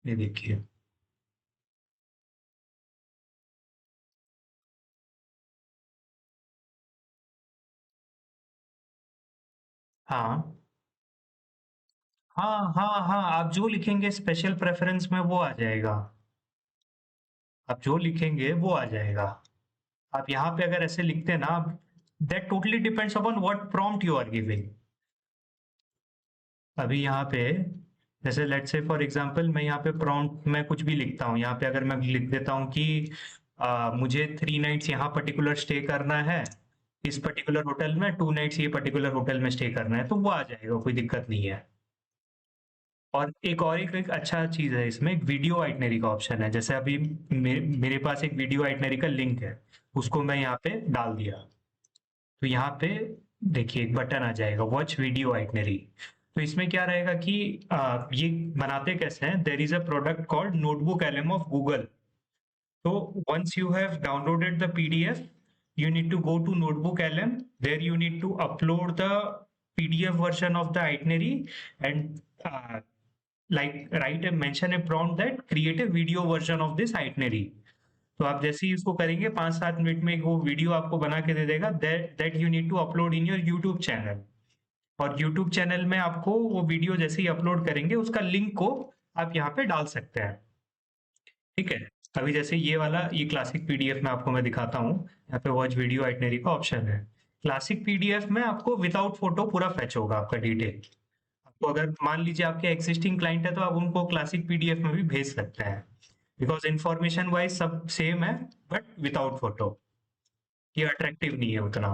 ये देखिए। हाँ हाँ हाँ हाँ, आप जो लिखेंगे स्पेशल प्रेफरेंस में वो आ जाएगा। आप जो लिखेंगे वो आ जाएगा। आप यहाँ पे अगर ऐसे लिखते हैं ना, that totally depends upon what prompt you are giving. अभी यहाँ पे जैसे लेट्स से फॉर एग्जांपल मैं यहाँ पे प्रॉम्प्ट में कुछ भी लिखता हूँ, यहाँ पे अगर मैं लिख देता हूँ कि मुझे 3 नाइट्स यहाँ पर्टिकुलर स्टे करना है, इस पर्टिकुलर होटल में 2 नाइट्स ये पर्टिकुलर होटल में स्टे करना है, तो वो आ जाएगा, कोई दिक्कत नहीं है। और एक अच्छा चीज़ है इसमें, एक वीडियो आइटनरी का ऑप्शन है। जैसे अभी मेरे पास एक वीडियो आइटनरी का लिंक है, उसको मैं यहाँ पे डाल दिया, तो यहाँ पे देखिए एक बटन आ जाएगा वॉच वीडियो आइटनरी। तो इसमें क्या रहेगा कि ये बनाते कैसे हैं, there is a product called notebook LM of Google. तो once you have downloaded the PDF, you need to go to notebook lm. There you need to upload the PDF version of the itinerary, and like write a mention a prompt that create a video version of this itinerary. तो आप जैसे ही इसको करेंगे 5-7 मिनट में वो वीडियो आपको बना के दे देगा, that you need to upload in your YouTube channel. और यूट्यूब चैनल में आपको वो वीडियो जैसे ही अपलोड करेंगे उसका लिंक को आप यहाँ पे डाल सकते हैं। ठीक है। अभी जैसे ये वाला, ये क्लासिक पीडीएफ में आपको मैं दिखाता हूँ, यहाँ पे वॉच वीडियो आइटनरी का ऑप्शन है। क्लासिक पीडीएफ में आपको विदाउट फोटो पूरा फैच होगा आपका डिटेल। आपको अगर मान लीजिए आपके एग्जिस्टिंग क्लाइंट है तो आप उनको क्लासिक पीडीएफ में भी भेज सकते हैं, बिकॉज इंफॉर्मेशन वाइज सब सेम है, बट विदाउट फोटो ये अट्रैक्टिव नहीं है उतना।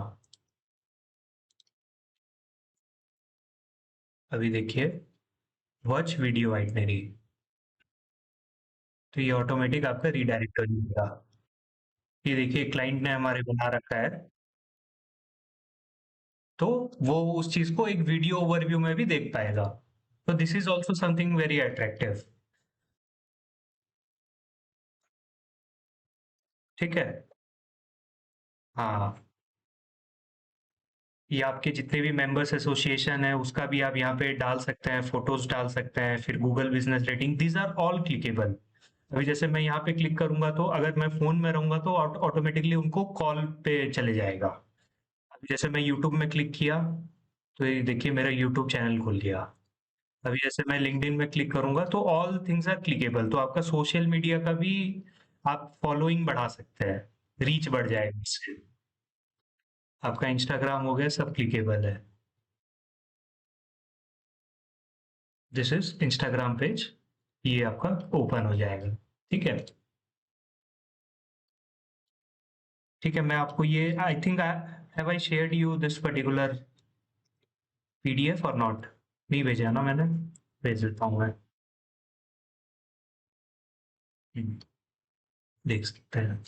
अभी देखिए वॉच वीडियो आइटनरी, तो ये ऑटोमेटिक आपका रीडायरेक्ट हो जाएगा। ये देखिए क्लाइंट ने हमारे बना रखा है। तो वो उस चीज को एक वीडियो ओवरव्यू में भी देख पाएगा। तो this is also something very attractive. ठीक है। हाँ, ये आपके जितने भी मेंबर्स एसोसिएशन है उसका भी आप यहाँ पे डाल सकते हैं, फोटोज डाल सकते हैं, फिर Google business rating, these are all clickable. अभी जैसे मैं यहाँ पे क्लिक करूंगा तो अगर मैं फोन में रहूंगा तो ऑटोमेटिकली उनको कॉल पे चले जाएगा। अभी जैसे मैं यूट्यूब में क्लिक किया तो ये देखिए मेरा यूट्यूब चैनल खुल गया। अभी जैसे मैं लिंक्डइन में क्लिक करूंगा तो ऑल थिंग्स आर क्लिकेबल, तो आपका सोशल मीडिया का भी आप फॉलोइंग बढ़ा सकते हैं, रीच बढ़ जाएगा इससे। आपका इंस्टाग्राम हो गया, सब क्लिकेबल है। दिस इज इंस्टाग्राम पेज, ये आपका ओपन हो जाएगा। ठीक है। ठीक है, मैं आपको ये I think have I shared you this particular PDF और नॉट? नहीं भेजा ना मैंने? भेज देता हूँ मैं। हम्म, देख सकते हैं।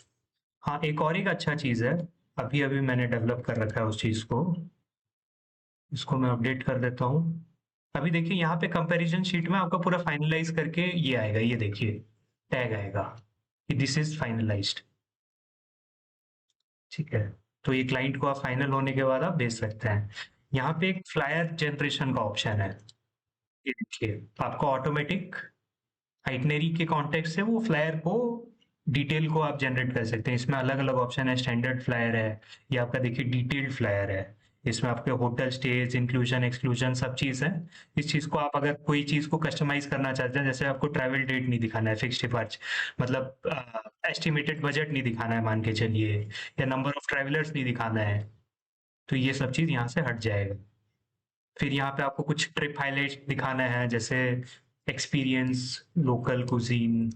हाँ, एक अच्छा चीज़ है, अभी अभी मैंने डेवलप कर रखा है उस चीज़ को। इसको मैं अपडेट कर देता हूँ। अभी देखिए यहाँ पे कंपैरिजन शीट में आपका पूरा फाइनलाइज करके ये आएगा, ये देखिए टैग आएगा कि दिस इज फाइनलाइज्ड। ठीक है। तो ये क्लाइंट को आप फाइनल होने के बाद आप भेज सकते हैं। यहाँ पे एक फ्लायर जनरेशन का ऑप्शन है, ये देखिए आपको ऑटोमेटिक आइटनरी के कॉन्टेक्स्ट से वो फ्लायर को डिटेल को आप जनरेट कर सकते हैं। इसमें अलग अलग ऑप्शन है, स्टैंडर्ड फ्लायर है, ये आपका देखिए डिटेल्ड फ्लायर है। इसमें आपके होटल स्टेज इंक्लूजन एक्सक्लूजन सब चीज़ है। इस चीज़ को आप अगर कोई चीज़ को कस्टमाइज करना चाहते हैं, जैसे आपको ट्रैवल डेट नहीं दिखाना है, फिक्स डिपार्च मतलब एस्टिमेटेड बजट नहीं दिखाना है मान के चलिए, या नंबर ऑफ ट्रैवलर्स नहीं दिखाना है, तो ये सब चीज़ यहाँ से हट जाएगा। फिर यहाँ पे आपको कुछ ट्रिप हाइलाइट दिखाना है, जैसे एक्सपीरियंस लोकल कुजीन,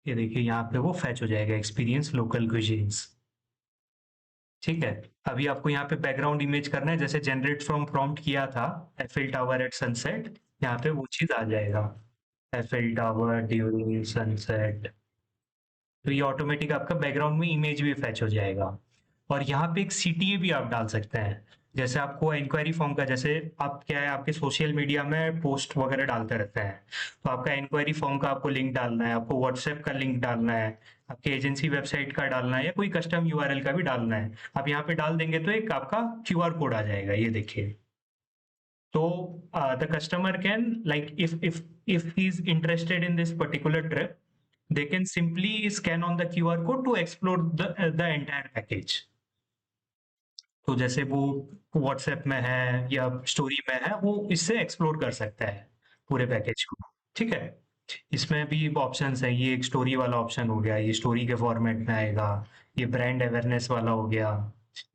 ये देखिए यहाँ पे वो फैच हो जाएगा एक्सपीरियंस लोकल क्विजीन्स। ठीक है। अभी आपको यहाँ पे बैकग्राउंड इमेज करना है, जैसे जनरेट फ्रॉम प्रॉम्प्ट किया था एफिल टावर एट सनसेट, यहाँ पे वो चीज आ जाएगा, एफिल टावर ड्यूरिंग सनसेट। तो ये ऑटोमेटिक आपका बैकग्राउंड में इमेज भी फैच हो जाएगा। और यहाँ पे एक सीटीए भी आप डाल सकते हैं, जैसे आपको इंक्वायरी फॉर्म का, जैसे आप क्या है आपके सोशल मीडिया में पोस्ट वगैरह डालते रहते हैं, तो आपका इंक्वायरी फॉर्म का आपको लिंक डालना है, आपको व्हाट्सएप का लिंक डालना है, आपके एजेंसी वेबसाइट का डालना है, या कोई कस्टम यूआरएल का भी डालना है। आप यहाँ पे डाल देंगे तो एक आपका क्यूआर कोड आ जाएगा, ये देखिए। तो the customer can like if he is interested in this particular trip, they can simply scan on the QR code to explore the entire package। तो जैसे वो व्हाट्सएप में है या स्टोरी में है, वो इससे एक्सप्लोर कर सकता है पूरे पैकेज को। ठीक है। इसमें भी ऑप्शंस है, ये एक स्टोरी वाला ऑप्शन हो गया, ये स्टोरी के फॉर्मेट में आएगा, ये ब्रांड अवेयरनेस वाला हो गया।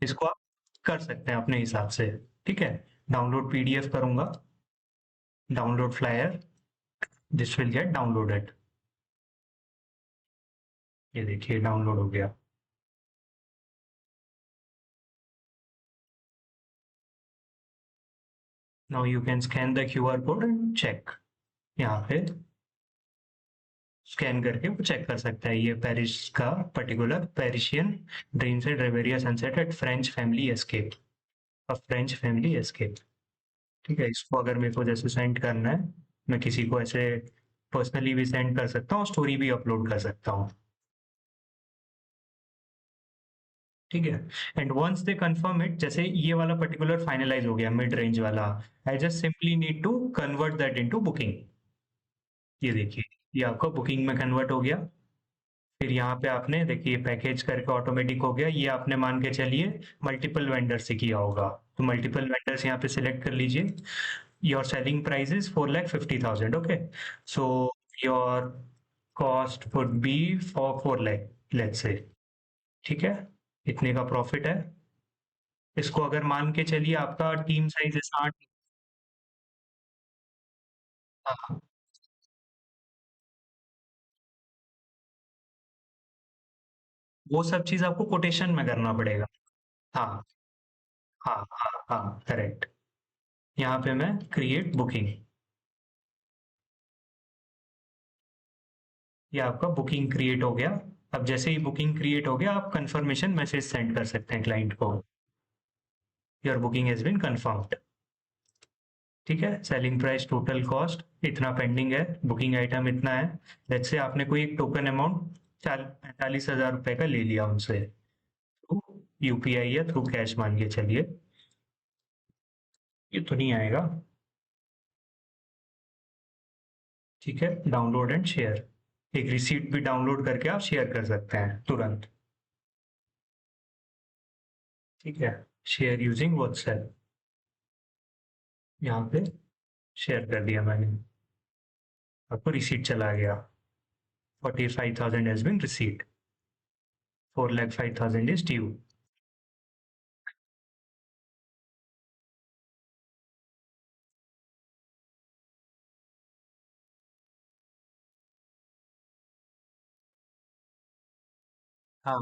इसको आप कर सकते हैं अपने हिसाब से। ठीक है। डाउनलोड पीडीएफ करूंगा, download flyer, this will get downloaded. ये देखिए डाउनलोड हो गया। Now you can scan the QR code and check. यहाँ पे स्कैन करके वो चेक कर सकता है, ये पेरिस का पर्टिकुलर पेरिशियन ड्रीम से Riviera sunset at French family escape, a French family escape. ठीक है। इसको अगर मेरे को जैसे सेंड करना है, मैं किसी को ऐसे पर्सनली भी सेंड कर सकता हूँ, स्टोरी भी अपलोड कर सकता हूँ। ठीक है। And once they confirm it, जैसे ये वाला पर्टिकुलर फाइनलाइज हो गया मिड रेंज वाला, I just simply need to convert that into booking. ये देखिए ये आपका बुकिंग में कन्वर्ट हो गया। फिर यहाँ पे आपने देखिए पैकेज करके ऑटोमेटिक हो गया, ये आपने मान के चलिए मल्टीपल वेंडर से किया होगा, तो मल्टीपल वेंडर्स यहाँ पे सिलेक्ट कर लीजिए। Your selling price is 4,50,000। Okay. So your cost would be for 4 lakh, let's say. ठीक है। इतने का प्रॉफिट है। इसको अगर मान के चलिए आपका टीम साइज है 60। हाँ, वो सब चीज आपको कोटेशन में करना पड़ेगा। हाँ हाँ हाँ हाँ, करेक्ट। यहाँ पे मैं क्रिएट बुकिंग, ये आपका बुकिंग क्रिएट हो गया। अब जैसे ही बुकिंग क्रिएट हो गया, आप कंफर्मेशन मैसेज सेंड कर सकते हैं क्लाइंट को, your booking has been confirmed. ठीक है, सेलिंग प्राइस, टोटल कॉस्ट इतना पेंडिंग है, बुकिंग आइटम इतना है। लेट्स से आपने कोई एक टोकन अमाउंट 45,000 रुपए का ले लिया उनसे, थ्रू यूपीआई या थ्रू कैश मान के चलिए। ये तो नहीं आएगा। ठीक है, डाउनलोड एंड शेयर, एक रिसीट भी डाउनलोड करके आप शेयर कर सकते हैं तुरंत। ठीक है, शेयर यूजिंग व्हाट्सएप, यहाँ पे शेयर कर दिया मैंने, आपको रिसीट चला गया। 45,000 has been received, 4,05,000 is due। हाँ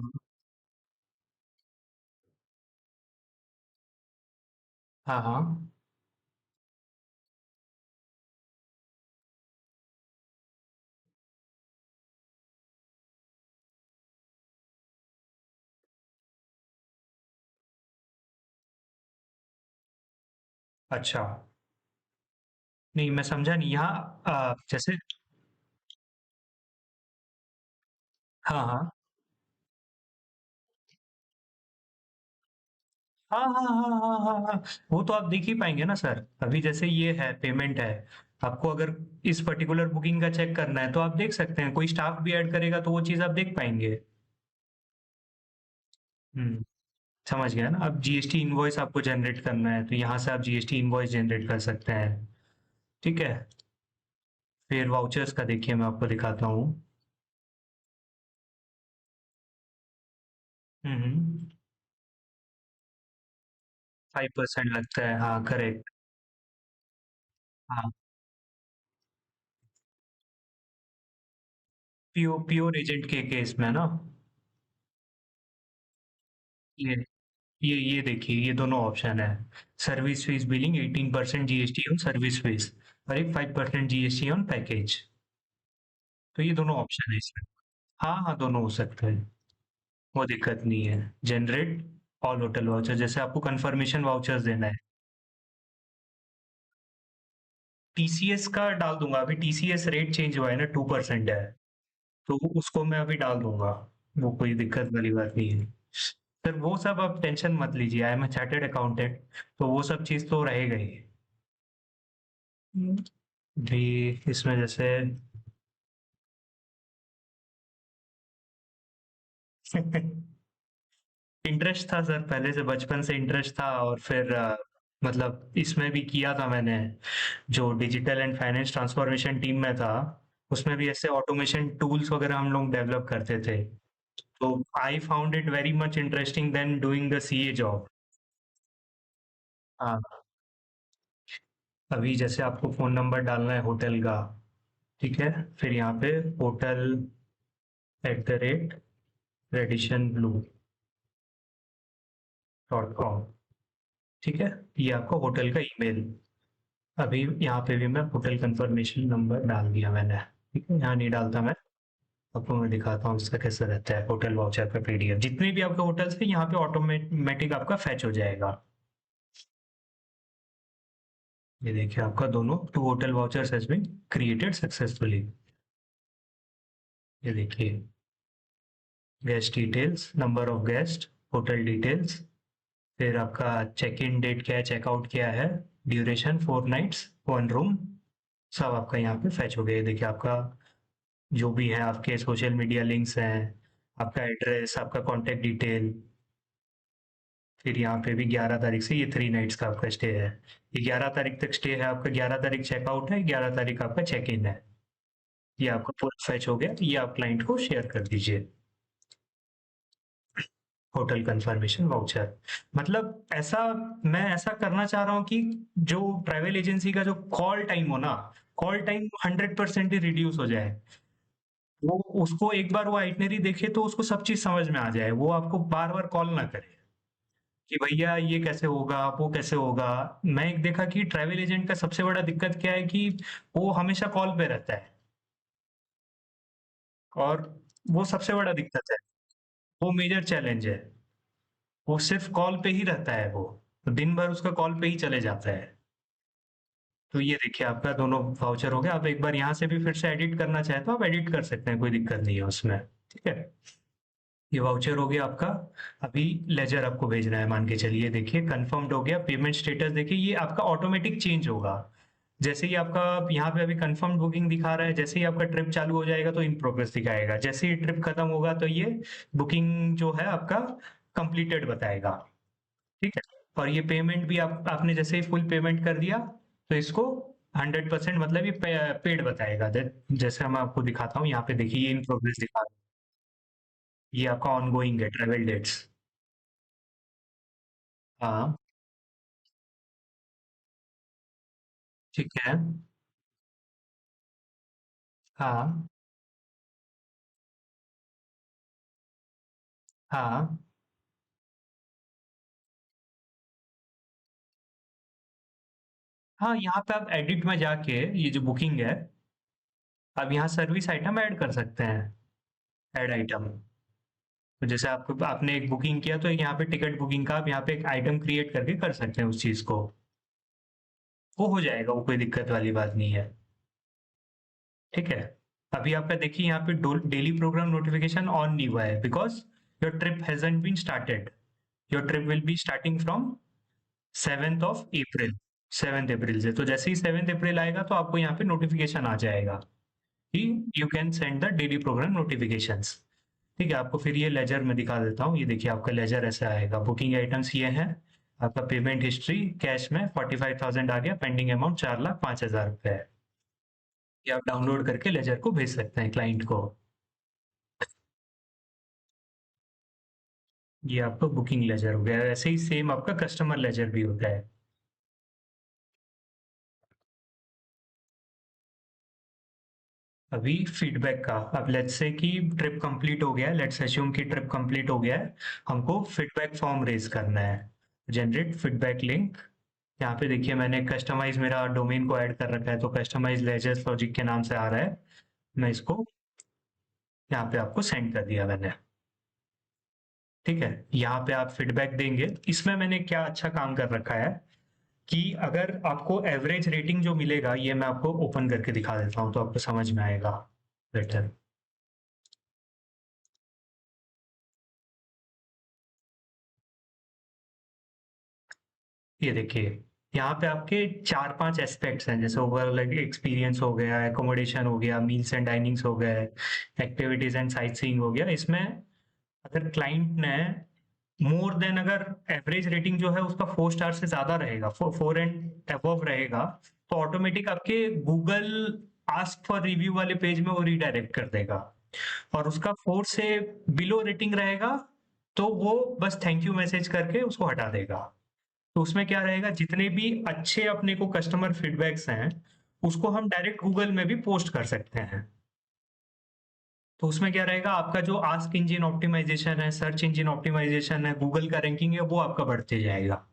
हाँ हाँ। अच्छा, नहीं मैं समझा नहीं यहाँ, जैसे। हाँ हाँ हाँ हाँ हाँ हाँ हाँ हाँ, वो तो आप देख ही पाएंगे ना सर। अभी जैसे ये है पेमेंट है, आपको अगर इस पर्टिकुलर बुकिंग का चेक करना है तो आप देख सकते हैं, कोई स्टाफ भी ऐड करेगा तो वो चीज़ आप देख पाएंगे। हम्म, समझ गया ना। अब जीएसटी इनवॉइस आपको जनरेट करना है तो यहाँ से आप जीएसटी इनवॉइस जनरेट कर सकते हैं। ठीक है, फिर वाउचर्स का देखिए, मैं आपको दिखाता हूँ। 5% लगता है, हाँ करेक्ट। हाँ, प्योर एजेंट के केस में ना, ये ये देखिए, ये दोनों ऑप्शन है। Service fees billing 18% GST on service fees, और एक 5% जीएसटी ऑन पैकेज। तो ये दोनों ऑप्शन है इसमें। हाँ हाँ, दोनों हो सकते हैं, वो दिक्कत नहीं है। जनरेट ऑल होटल वाउचर, जैसे आपको कंफर्मेशन वाउचर्स देना है। टीसीएस का डाल दूंगा, अभी टीसीएस रेट चेंज हुआ है ना, 2% है, तो उसको मैं अभी डाल दूंगा। वो कोई दिक्कत वाली बात नहीं है सर, वो सब आप टेंशन मत लीजिए, I am a chartered accountant, तो वो सब चीज़ तो रहेगा ही। भी इसमें जैसे इंटरेस्ट था सर, पहले से बचपन से इंटरेस्ट था, और फिर मतलब इसमें भी किया था मैंने, जो digital and finance transformation team में था, उसमें भी ऐसे ऑटोमेशन टूल्स वगैरह हम लोग डेवलप करते थे। तो I found it very much interesting than doing the CA job. हाँ, अभी जैसे आपको फ़ोन नंबर डालना है होटल का, ठीक है, फिर यहाँ पे होटल @radisson blue.com, ठीक है, ये आपका होटल का ईमेल। अभी यहाँ पे भी मैं होटल कंफर्मेशन नंबर डाल दिया मैंने। ठीक है, यहाँ नहीं डालता मैं, आपको मैं दिखाता हूँ इसका कैसे रहता है। होटल वाउचर का पीडीएफ, जितने भी आपके होटल्स थे यहाँ पे ऑटोमेटिक आपका फैच हो जाएगा। ये देखिए, आपका दोनों two hotel vouchers has been created successfully. ये देखिए, guest details, number of guest, hotel details, फिर आपका चेक इन डेट क्या है, चेकआउट क्या है, ड्यूरेशन 4 नाइट्स 1 रूम, सब आपका यहाँ पे फैच हो गया। देखिए आपका जो भी है, आपके सोशल मीडिया लिंक्स हैं, आपका एड्रेस, आपका कॉन्टैक्ट डिटेल, फिर यहाँ पे भी 11 तारीख से ये 3 नाइट्स का आपका स्टे है। ये 11 तारीख तक स्टे है आपका, 11 तारीख चेकआउट है, 11 तारीख आपका चेक इन है। ये आपका पूरा फैच हो गया, ये आप क्लाइंट को शेयर कर दीजिए। होटल कंफर्मेशन वाउचर, मतलब ऐसा, मैं ऐसा करना चाह रहा हूँ कि जो ट्रैवल एजेंसी का जो कॉल टाइम हो ना, कॉल टाइम 100% ही रिड्यूस हो जाए। वो उसको एक बार वो आइटनरी देखे तो उसको सब चीज समझ में आ जाए, वो आपको बार बार कॉल ना करे कि भैया ये कैसे होगा, वो कैसे होगा। मैं एक देखा कि ट्रैवल एजेंट का सबसे बड़ा दिक्कत क्या है कि वो हमेशा कॉल पे रहता है, और वो सबसे बड़ा दिक्कत है, वो मेजर चैलेंज है। वो सिर्फ कॉल पे ही रहता है वो, तो दिन भर उसका कॉल पे ही चले जाता है। तो ये देखिए आपका दोनों वाउचर हो गया। आप एक बार यहाँ से भी फिर से एडिट करना चाहें तो आप एडिट कर सकते हैं, कोई दिक्कत नहीं है उसमें। ठीक है, ये वाउचर हो गया आपका। अभी लेजर आपको भेजना है, मान के चलिए, देखिए कंफर्म्ड हो गया। पेमेंट स्टेटस देखिए, ये आपका ऑटोमेटिक चेंज होगा। जैसे ही आपका यहाँ पे अभी कंफर्म्ड बुकिंग दिखा रहा है, जैसे ही आपका ट्रिप चालू हो जाएगा तो इन प्रोग्रेस दिखाएगा। जैसे ही ट्रिप खत्म होगा तो ये बुकिंग जो है आपका कंप्लीटेड बताएगा। ठीक है, और ये पेमेंट भी आपने जैसे ही फुल पेमेंट कर दिया तो इसको 100% मतलब ये पेड बताएगा। जैसे मैं आपको दिखाता हूँ, यहाँ पे देखिए ये इन प्रोग्रेस दिखा रहा है। ये आपका ऑनगोइंग है, ट्रेवल डेट्स। हाँ, ठीक है। हाँ, हाँ, हाँ, यहाँ पे आप एडिट में जाके ये जो बुकिंग है, अब यहाँ सर्विस आइटम ऐड कर सकते हैं। ऐड आइटम, तो जैसे आपको आपने एक बुकिंग किया तो यहाँ पे टिकट बुकिंग का आप यहाँ पे एक आइटम क्रिएट करके कर सकते हैं उस चीज को। वो हो जाएगा, वो कोई दिक्कत वाली बात नहीं है। ठीक है, अभी आपका देखिए यहाँ पे डेली प्रोग्राम नोटिफिकेशन ऑन नहीं हुआ है, because your trip hasn't been started. Your trip will be starting from 7th of April। 7th April से, तो जैसे ही 7th April आएगा तो आपको यहाँ पे नोटिफिकेशन आ जाएगा कि you can send the daily programme notifications. ठीक है, आपको फिर ये लेजर में दिखा देता हूँ। ये देखिए आपका लेजर ऐसा आएगा। बुकिंग आइटम्स ये हैं। आपका पेमेंट हिस्ट्री कैश में 45,000 आ गया, पेंडिंग अमाउंट 4,05,000 रुपये है। ये आप डाउनलोड करके लेजर को भेज सकते हैं क्लाइंट को। ये आपका बुकिंग लेजर हो गया। ऐसे ही सेम आपका कस्टमर लेजर भी होता है। अभी फीडबैक का, अब लेट्स से कि ट्रिप कंप्लीट हो गया है, लेट्स अज्यूम कि ट्रिप कंप्लीट हो गया है। हमको फीडबैक फॉर्म रेज करना है। Generate feedback link. यहाँ पे देखिए मैंने कस्टमाइज मेरा डोमेन को ऐड कर रखा है, तो कस्टमाइज लेजर्स लॉजिक के नाम से आ रहा है। मैं इसको यहाँ पे आपको सेंड कर दिया मैंने। ठीक है, यहाँ पे आप फीडबैक देंगे। इसमें मैंने क्या अच्छा काम कर रखा है कि अगर आपको एवरेज रेटिंग जो मिलेगा, ये मैं आपको ओपन करके दिखा देता हूँ तो आपको समझ में आएगा बेटर। ये देखिए, यहाँ पे आपके 4-5 एस्पेक्ट्स हैं, जैसे ओवरऑल एक्सपीरियंस हो गया, एकोमोडेशन हो गया, मील्स एंड डाइनिंग्स हो गए, एक्टिविटीज एंड साइट सीइंग हो गया। इसमें अगर क्लाइंट ने मोर देन, अगर एवरेज रेटिंग जो है उसका 4 स्टार से ज्यादा रहेगा, 4 एंड अबव रहेगा, तो ऑटोमेटिक आपके गूगल आस्क फॉर रिव्यू वाले पेज में वो रिडायरेक्ट कर देगा। और उसका 4 से बिलो रेटिंग रहेगा तो वो बस थैंक यू मैसेज करके उसको हटा देगा। तो उसमें क्या रहेगा, जितने भी अच्छे अपने को कस्टमर फीडबैक्स हैं उसको हम डायरेक्ट गूगल में भी पोस्ट कर सकते हैं। तो उसमें क्या रहेगा, आपका जो आस्क इंजन ऑप्टिमाइजेशन है, सर्च इंजन ऑप्टिमाइजेशन है, गूगल का रैंकिंग है, वो आपका बढ़ते जाएगा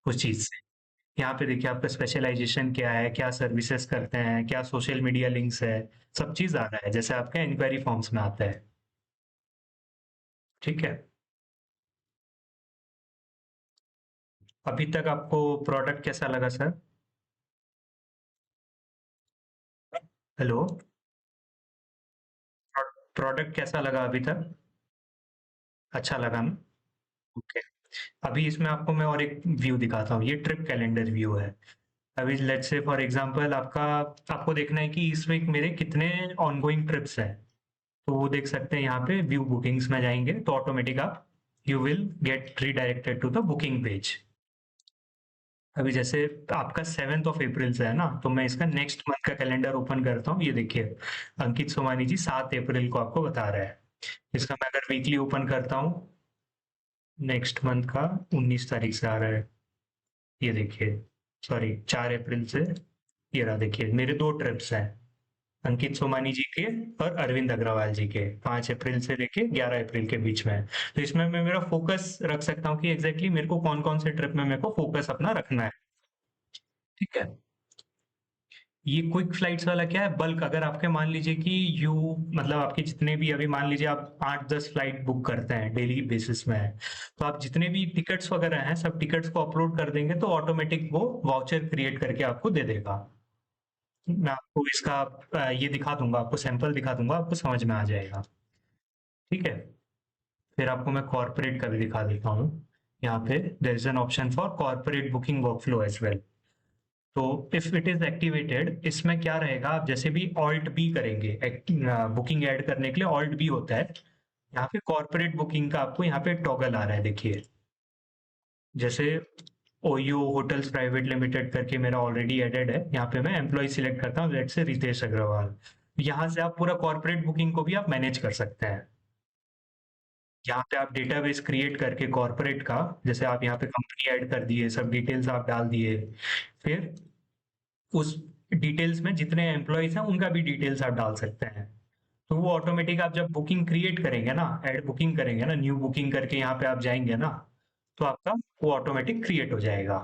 उस चीज से। यहाँ पे देखिए आपका स्पेशलाइजेशन क्या है, क्या सर्विसेज करते हैं, क्या सोशल मीडिया लिंक्स है, सब चीज आ रहा है जैसे आपका इंक्वायरी फॉर्म्स में आता है। ठीक है, अभी तक आपको प्रोडक्ट कैसा लगा सर? हेलो, प्रोडक्ट कैसा लगा अभी तक? अच्छा लगा ना? ओके, अभी इसमें आपको मैं और एक व्यू दिखाता हूँ। ये ट्रिप कैलेंडर व्यू है। अभी लेट्स से फॉर एग्जांपल आपका, आपको देखना है कि इस वीक मेरे कितने ऑनगोइंग ट्रिप्स हैं। तो वो देख सकते हैं, यहाँ पे व्यू बुकिंग्स में जाएंगे तो ऑटोमेटिक आप you will get redirected to the booking page. अभी जैसे आपका 7th of April से है ना, तो मैं इसका नेक्स्ट मंथ का कैलेंडर ओपन करता हूँ। ये देखिए अंकित सोमानी जी 7 अप्रैल को आपको बता रहा है। इसका मैं अगर वीकली ओपन करता हूँ, नेक्स्ट मंथ का 19 तारीख से आ रहा है। ये देखिए, सॉरी 4 अप्रैल से। ये रहा, देखिए मेरे 2 ट्रिप्स हैं, अंकित सोमानी जी के और अरविंद अग्रवाल जी के, 5 अप्रैल से लेके 11 अप्रैल के बीच में। तो इसमें मैं मेरा फोकस रख सकता हूँ कि एग्जैक्टली मेरे को कौन कौन से ट्रिप में मेरे को फोकस अपना रखना है। ठीक है, ये क्विक फ्लाइट्स वाला क्या है, बल्क, अगर आपके मान लीजिए कि यू मतलब आपके जितने भी, अभी मान लीजिए आप 8-10 फ्लाइट बुक करते हैं डेली बेसिस में, तो आप जितने भी टिकट्स वगैरह हैं सब टिकट्स को अपलोड कर देंगे तो ऑटोमेटिक वो वाउचर क्रिएट करके आपको दे देगा। मैं आपको इसका ये दिखा दूंगा, आपको सैंपल दिखा दूंगा, आपको समझ में आ जाएगा। ठीक है, फिर आपको मैं कॉर्पोरेट का भी दिखा देता हूँ। यहाँ पे there is an option for corporate booking workflow as well. तो इफ इट इज एक्टिवेटेड, इसमें क्या रहेगा, आप जैसे भी ऑल्ट बी करेंगे बुकिंग ऐड करने के लिए, ऑल्ट बी होता है। यहाँ पे कॉर्पोरेट बुकिंग का आपको यहाँ पे टॉगल आ रहा है, देखिए। जैसे ओयो होटल्स प्राइवेट लिमिटेड करके मेरा ऑलरेडी एडेड है, यहाँ पे मैं एम्प्लॉय सिलेक्ट करता हूँ, लेट्स से रितेश अग्रवाल। यहाँ से आप पूरा कॉर्पोरेट बुकिंग को भी आप मैनेज कर सकते हैं। यहाँ पे आप डेटाबेस क्रिएट करके कॉर्पोरेट का, जैसे आप यहाँ पे कंपनी ऐड कर दिए, सब डिटेल्स आप डाल दिए, फिर उस डिटेल्स में जितने एम्प्लॉयज हैं उनका भी डिटेल्स आप डाल सकते हैं। तो वो ऑटोमेटिक आप जब बुकिंग क्रिएट करेंगे ना, ऐड बुकिंग करेंगे ना, न्यू बुकिंग करके यहाँ पे आप जाएंगे ना, तो आपका वो ऑटोमेटिक क्रिएट हो जाएगा।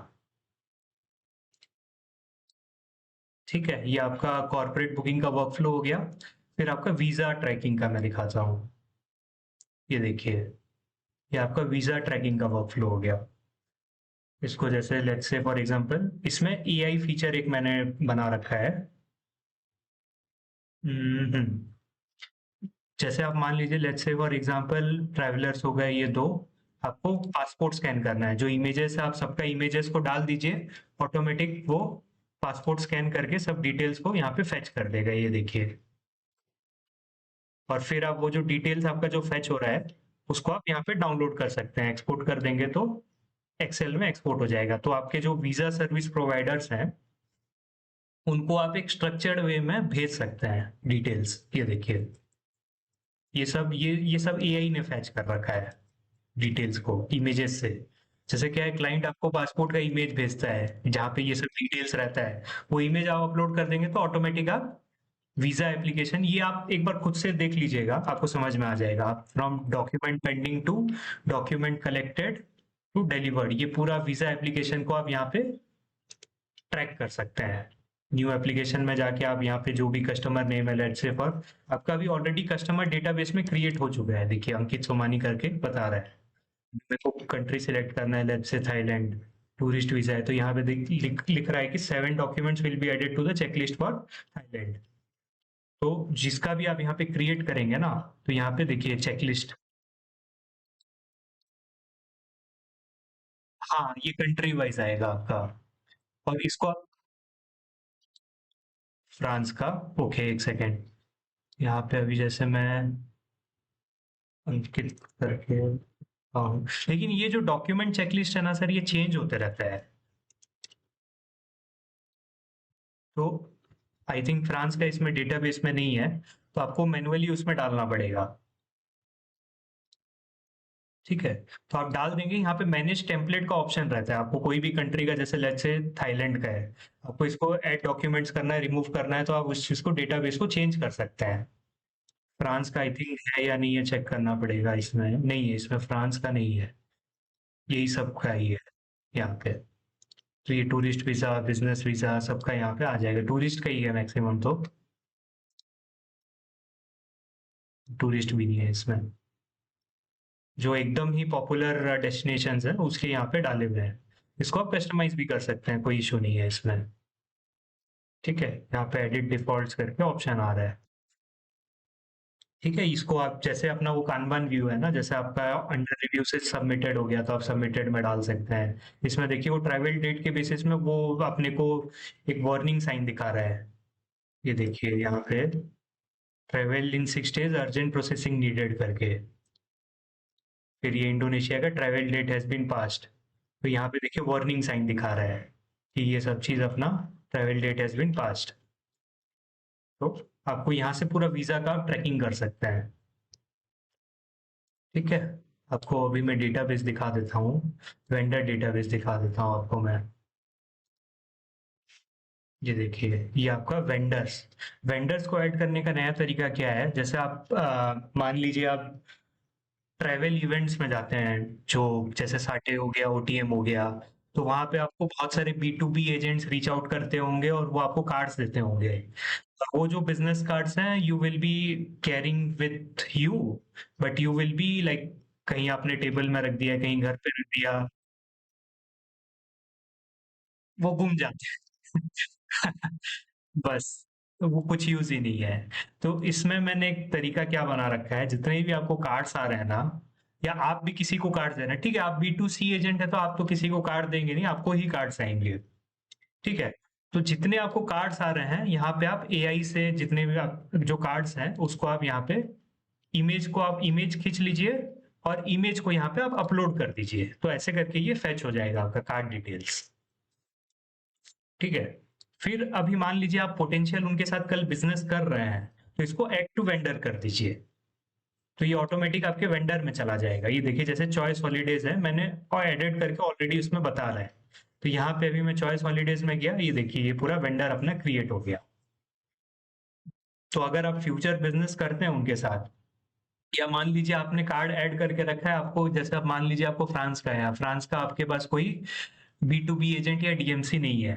ठीक है, ये आपका कॉर्पोरेट बुकिंग का वर्कफ्लो हो गया। फिर आपका वीजा ट्रैकिंग का मैं दिखाता हूँ। ये देखिए, ये आपका वीजा ट्रैकिंग का वर्कफ्लो हो गया। इसको जैसे लेट्स से फॉर एग्जांपल, इसमें एआई फीचर एक मैंने बना रखा है। हम्म, जैसे आप मान लीजिए let's say for example travellers हो गए ये दो, आपको पासपोर्ट स्कैन करना है, जो इमेजेस है आप सबका इमेजेस को डाल दीजिए, ऑटोमेटिक वो पासपोर्ट स्कैन करके सब डिटेल्स को यहाँ पे फेच कर देगा, ये देखिए। और फिर आप वो जो डिटेल्स आपका जो फेच हो रहा है, उसको आप यहाँ पे डाउनलोड कर सकते हैं, एक्सपोर्ट कर देंगे तो एक्सेल में एक्सपोर्ट हो जाएगा। तो आपके जो वीजा सर्विस प्रोवाइडर्स हैं उनको आप एक स्ट्रक्चर्ड वे में भेज सकते हैं डिटेल्स, ये देखिए। ये सब एआई ने फैच कर रखा है डिटेल्स को इमेजेस से। जैसे क्या है, क्लाइंट आपको पासपोर्ट का इमेज भेजता है जहाँ पे ये सब डिटेल्स रहता है, वो इमेज आप अपलोड कर देंगे तो ऑटोमेटिक आप वीजा एप्लीकेशन, ये आप एक बार खुद से देख लीजिएगा, आपको समझ में आ जाएगा। From document pending to document collected to delivered, ये पूरा वीजा एप्लीकेशन को आप यहाँ पे ट्रैक कर सकते हैं। न्यू एप्लीकेशन में जाके आप यहाँ पे जो भी कस्टमर नेम है, लेट्स से फॉर, आपका भी ऑलरेडी कस्टमर डेटाबेस में क्रिएट हो चुका है, देखिए अंकित सोमानी करके बता रहा है। मेरे को कंट्री सिलेक्ट करना है, let's say Thailand, tourist visa है, तो यहाँ पे लिख रहा है कि 7 documents will be added to the checklist for Thailand. तो जिसका भी आप यहाँ पे क्रिएट करेंगे ना, तो यहाँ पे देखिए चेकलिस्ट। हाँ, ये कंट्री वाइज आएगा आपका। और इसको आप फ्रांस का, ओके एक सेकेंड, यहाँ पे अभी जैसे मैं अंकित करके, हाँ, लेकिन ये जो डॉक्यूमेंट चेकलिस्ट है ना सर, ये चेंज होते रहता है। तो आई थिंक फ्रांस का इसमें डेटाबेस में नहीं है, तो आपको मैन्युअली उसमें डालना पड़ेगा। ठीक है, तो आप डाल देंगे, यहाँ पे मैनेज टेम्पलेट का ऑप्शन रहता है, आपको कोई भी कंट्री का, जैसे लेट्स से थाईलैंड का है, आपको इसको ऐड डॉक्यूमेंट्स करना है, रिमूव करना है, तो आप उस चीज को डेटाबेस को चेंज कर सकते हैं। फ्रांस का आई थिंक है या नहीं है, चेक करना पड़ेगा, इसमें नहीं है, इसमें फ्रांस का नहीं है, यही सब का ही है यहाँ पे। तो ये टूरिस्ट वीजा, बिजनेस वीजा सबका यहाँ पे आ जाएगा, टूरिस्ट का ही है मैक्सिमम, तो टूरिस्ट भी नहीं है इसमें। जो एकदम ही पॉपुलर डेस्टिनेशंस हैं उसके यहाँ पे डाले हुए हैं। इसको आप कस्टमाइज भी कर सकते हैं, कोई इशू नहीं है इसमें। ठीक है, यहाँ पे एडिट डिफॉल्ट्स करके ऑप्शन आ रहा है। ठीक है, इसको आप जैसे अपना वो कानबान व्यू है ना, जैसे आपका अंडर रिव्यू से सबमिटेड हो गया तो आप सबमिटेड में डाल सकते हैं। इसमें देखिए वो ट्रैवल डेट के बेसिस में वो अपने को एक वार्निंग साइन दिखा रहा है, ये देखिए यहाँ पे, travel in 6 days urgent processing needed करके। फिर ये इंडोनेशिया का travel date has been passed, तो यहाँ पे देखिए वार्निंग साइन दिखा रहा है कि ये सब चीज़ अपना travel date has been passed. तो आपको यहाँ से पूरा वीज़ा का ट्रैकिंग कर सकते हैं। ठीक है, आपको अभी मैं डेटाबेस दिखा देता हूँ, वेंडर डेटाबेस दिखा देता हूँ आपको मैं। ये देखिए, ये आपका वेंडर्स, वेंडर्स को ऐड करने का नया तरीका क्या है, जैसे आप मान लीजिए आप ट्रैवल इवेंट्स में जाते हैं, जो जैसे साटे हो गया, ओटीएम हो गया, तो वहाँ पे आपको बहुत सारे B to B agents reach out करते होंगे और वो आपको कार्ड्स देते होंगे। वो जो बिजनेस कार्ड्स हैं you will be carrying with you, but you will be like कहीं आपने टेबल में रख दिया, कहीं घर पे रख दिया, वो गुम जाते हैं। बस, तो वो कुछ यूज ही नहीं है। तो इसमें मैंने एक तरीका क्या बना रखा है, जितने भी आपको कार्ड्स आ रहे हैं ना, या आप भी किसी को कार्ड दे रहे हैं, ठीक है, आप बी टू सी एजेंट है तो आप तो किसी को कार्ड देंगे नहीं, आपको ही कार्ड्स आएंगे। ठीक है, तो जितने आपको कार्ड्स आ रहे हैं यहाँ पे आप एआई से जितने भी आप जो कार्ड्स हैं उसको आप यहाँ पे इमेज को आप इमेज खींच लीजिए और इमेज को यहाँ पे आप अपलोड कर दीजिए, तो ऐसे करके ये फैच हो जाएगा आपका कार्ड डिटेल्स। ठीक है, फिर अभी मान लीजिए आप पोटेंशियल उनके साथ कल बिजनेस कर रहे हैं, तो इसको ऐड टू वेंडर कर दीजिए, तो ये ऑटोमेटिक आपके वेंडर में चला जाएगा। ये देखिए जैसे चॉइस हॉलीडेज है, मैंने और एडिट करके ऑलरेडी उसमें बता रहा है। तो यहाँ पे अभी मैं चॉइस हॉलीडेज में गया, ये देखिए ये पूरा वेंडर अपना क्रिएट हो गया। तो अगर आप फ्यूचर बिजनेस करते हैं उनके साथ, या मान लीजिए आपने कार्ड ऐड करके रखा है, आपको जैसे आप मान लीजिए आपको फ्रांस का है, फ्रांस का आपके पास कोई बी टू बी एजेंट या डीएमसी नहीं है,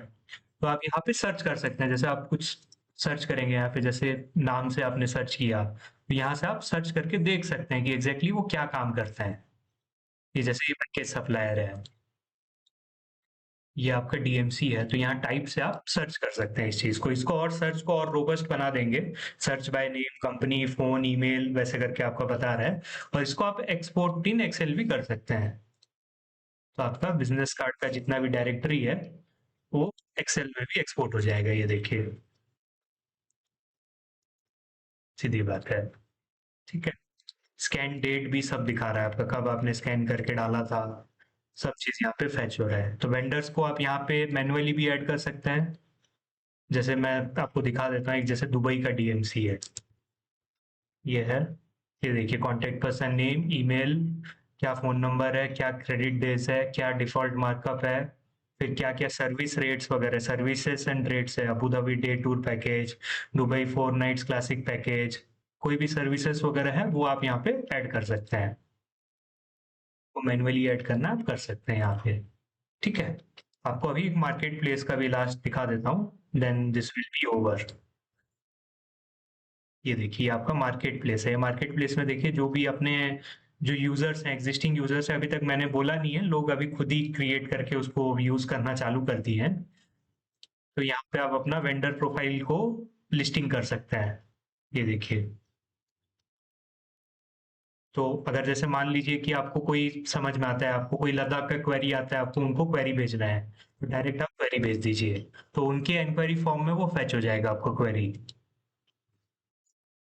तो आप यहाँ पे सर्च कर सकते हैं, जैसे आप कुछ सर्च करेंगे यहाँ पे, जैसे नाम से आपने सर्च किया, तो यहाँ से आप सर्च करके देख सकते हैं कि एग्जैक्टली वो क्या काम करते हैं। ये जैसे ये पैकेज सप्लायर है, ये आपका डीएमसी है, तो यहाँ टाइप से आप सर्च कर सकते हैं इस चीज को, इसको और सर्च को और रोबस्ट बना देंगे। Search by name, company, phone, email, वैसे करके आपका बता रहा है। और इसको आप एक्सपोर्ट इन एक्सेल भी कर सकते हैं, तो आपका बिजनेस कार्ड का जितना भी डायरेक्टरी है वो एक्सेल में भी एक्सपोर्ट हो जाएगा, ये देखिए, सीधी बात है। ठीक है, स्कैन डेट भी सब दिखा रहा है आपका, कब आपने स्कैन करके डाला था, सब चीज यहाँ पे फैच हो रहा है। तो वेंडर्स को आप यहाँ पे मैन्युअली भी ऐड कर सकते हैं, जैसे मैं आपको दिखा देता हूँ, एक जैसे दुबई का डीएमसी है, ये है, ये देखिए कॉन्टेक्ट पर्सन नेम, ईमेल, क्या फोन नंबर है, क्या क्रेडिट डेज है, क्या डिफॉल्ट मार्कअप है, फिर क्या क्या सर्विस रेट्स वगैरह, सर्विसेज एंड रेट्स है, Abu Dhabi day tour package, Dubai 4 nights classic package, कोई भी सर्विसेज वगैरह है वो आप यहाँ पे ऐड कर सकते हैं, वो मैन्युअली ऐड करना आप कर सकते हैं यहाँ पे। ठीक है, आपको अभी एक मार्केट प्लेस का भी लास्ट दिखा देता हूँ, then this will be over. ये देखिए आपका मार्केट प्लेस है, मार्केट प्लेस में देखिए जो भी अपने जो यूजर्स हैं, एग्जिस्टिंग यूजर्स हैं, अभी तक मैंने बोला नहीं है, लोग अभी खुद ही क्रिएट करके उसको यूज करना चालू कर दिए हैं। तो यहाँ पे आप अपना वेंडर प्रोफाइल को लिस्टिंग कर सकते हैं, ये देखिए। तो अगर जैसे मान लीजिए कि आपको कोई समझ में आता है, आपको कोई लद्दाख का क्वेरी आता है, आपको उनको क्वेरी भेजना है, तो डायरेक्ट आप क्वेरी भेज दीजिए, तो उनके इंक्वायरी फॉर्म में वो फैच हो जाएगा आपको क्वेरी।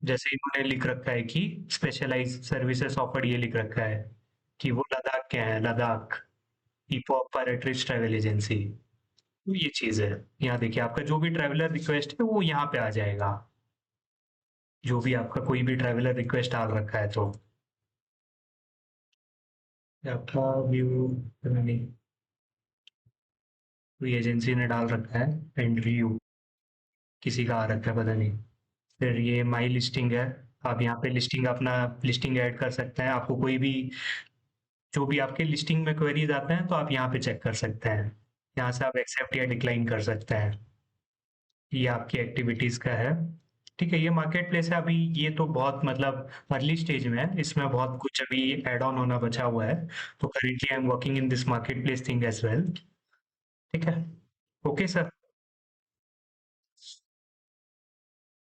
जैसे इन्होंने लिख रखा है कि स्पेशलाइज्ड सर्विसेज ऑफर्ड, ये लिख रखा है कि वो लद्दाख के हैं, लद्दाख ईपॉप पैराट्रिज ट्रैवल एजेंसी, तो ये चीज है। यहाँ देखिए आपका जो भी ट्रैवलर रिक्वेस्ट है वो यहाँ पे आ जाएगा, जो भी आपका कोई भी ट्रैवलर रिक्वेस्ट डाल रखा है, तो आपका व्यू, नहीं, कोई एजेंसी ने डाल रखा है एंड व्यू, किसी का आ रखा है पता नहीं। फिर ये माई लिस्टिंग है, आप यहाँ पे लिस्टिंग अपना लिस्टिंग ऐड कर सकते हैं, आपको कोई भी जो भी आपके लिस्टिंग में क्वेरीज आते हैं तो आप यहाँ पे चेक कर सकते हैं, यहाँ से आप एक्सेप्ट या डिक्लाइन कर सकते हैं। ये आपकी एक्टिविटीज का है। ठीक है, ये मार्केट प्लेस है, अभी ये तो बहुत मतलब अर्ली स्टेज में है, इसमें बहुत कुछ अभी एड ऑन होना बचा हुआ है। तो currently I am working in this market place thing as well. ठीक है, ओके सर।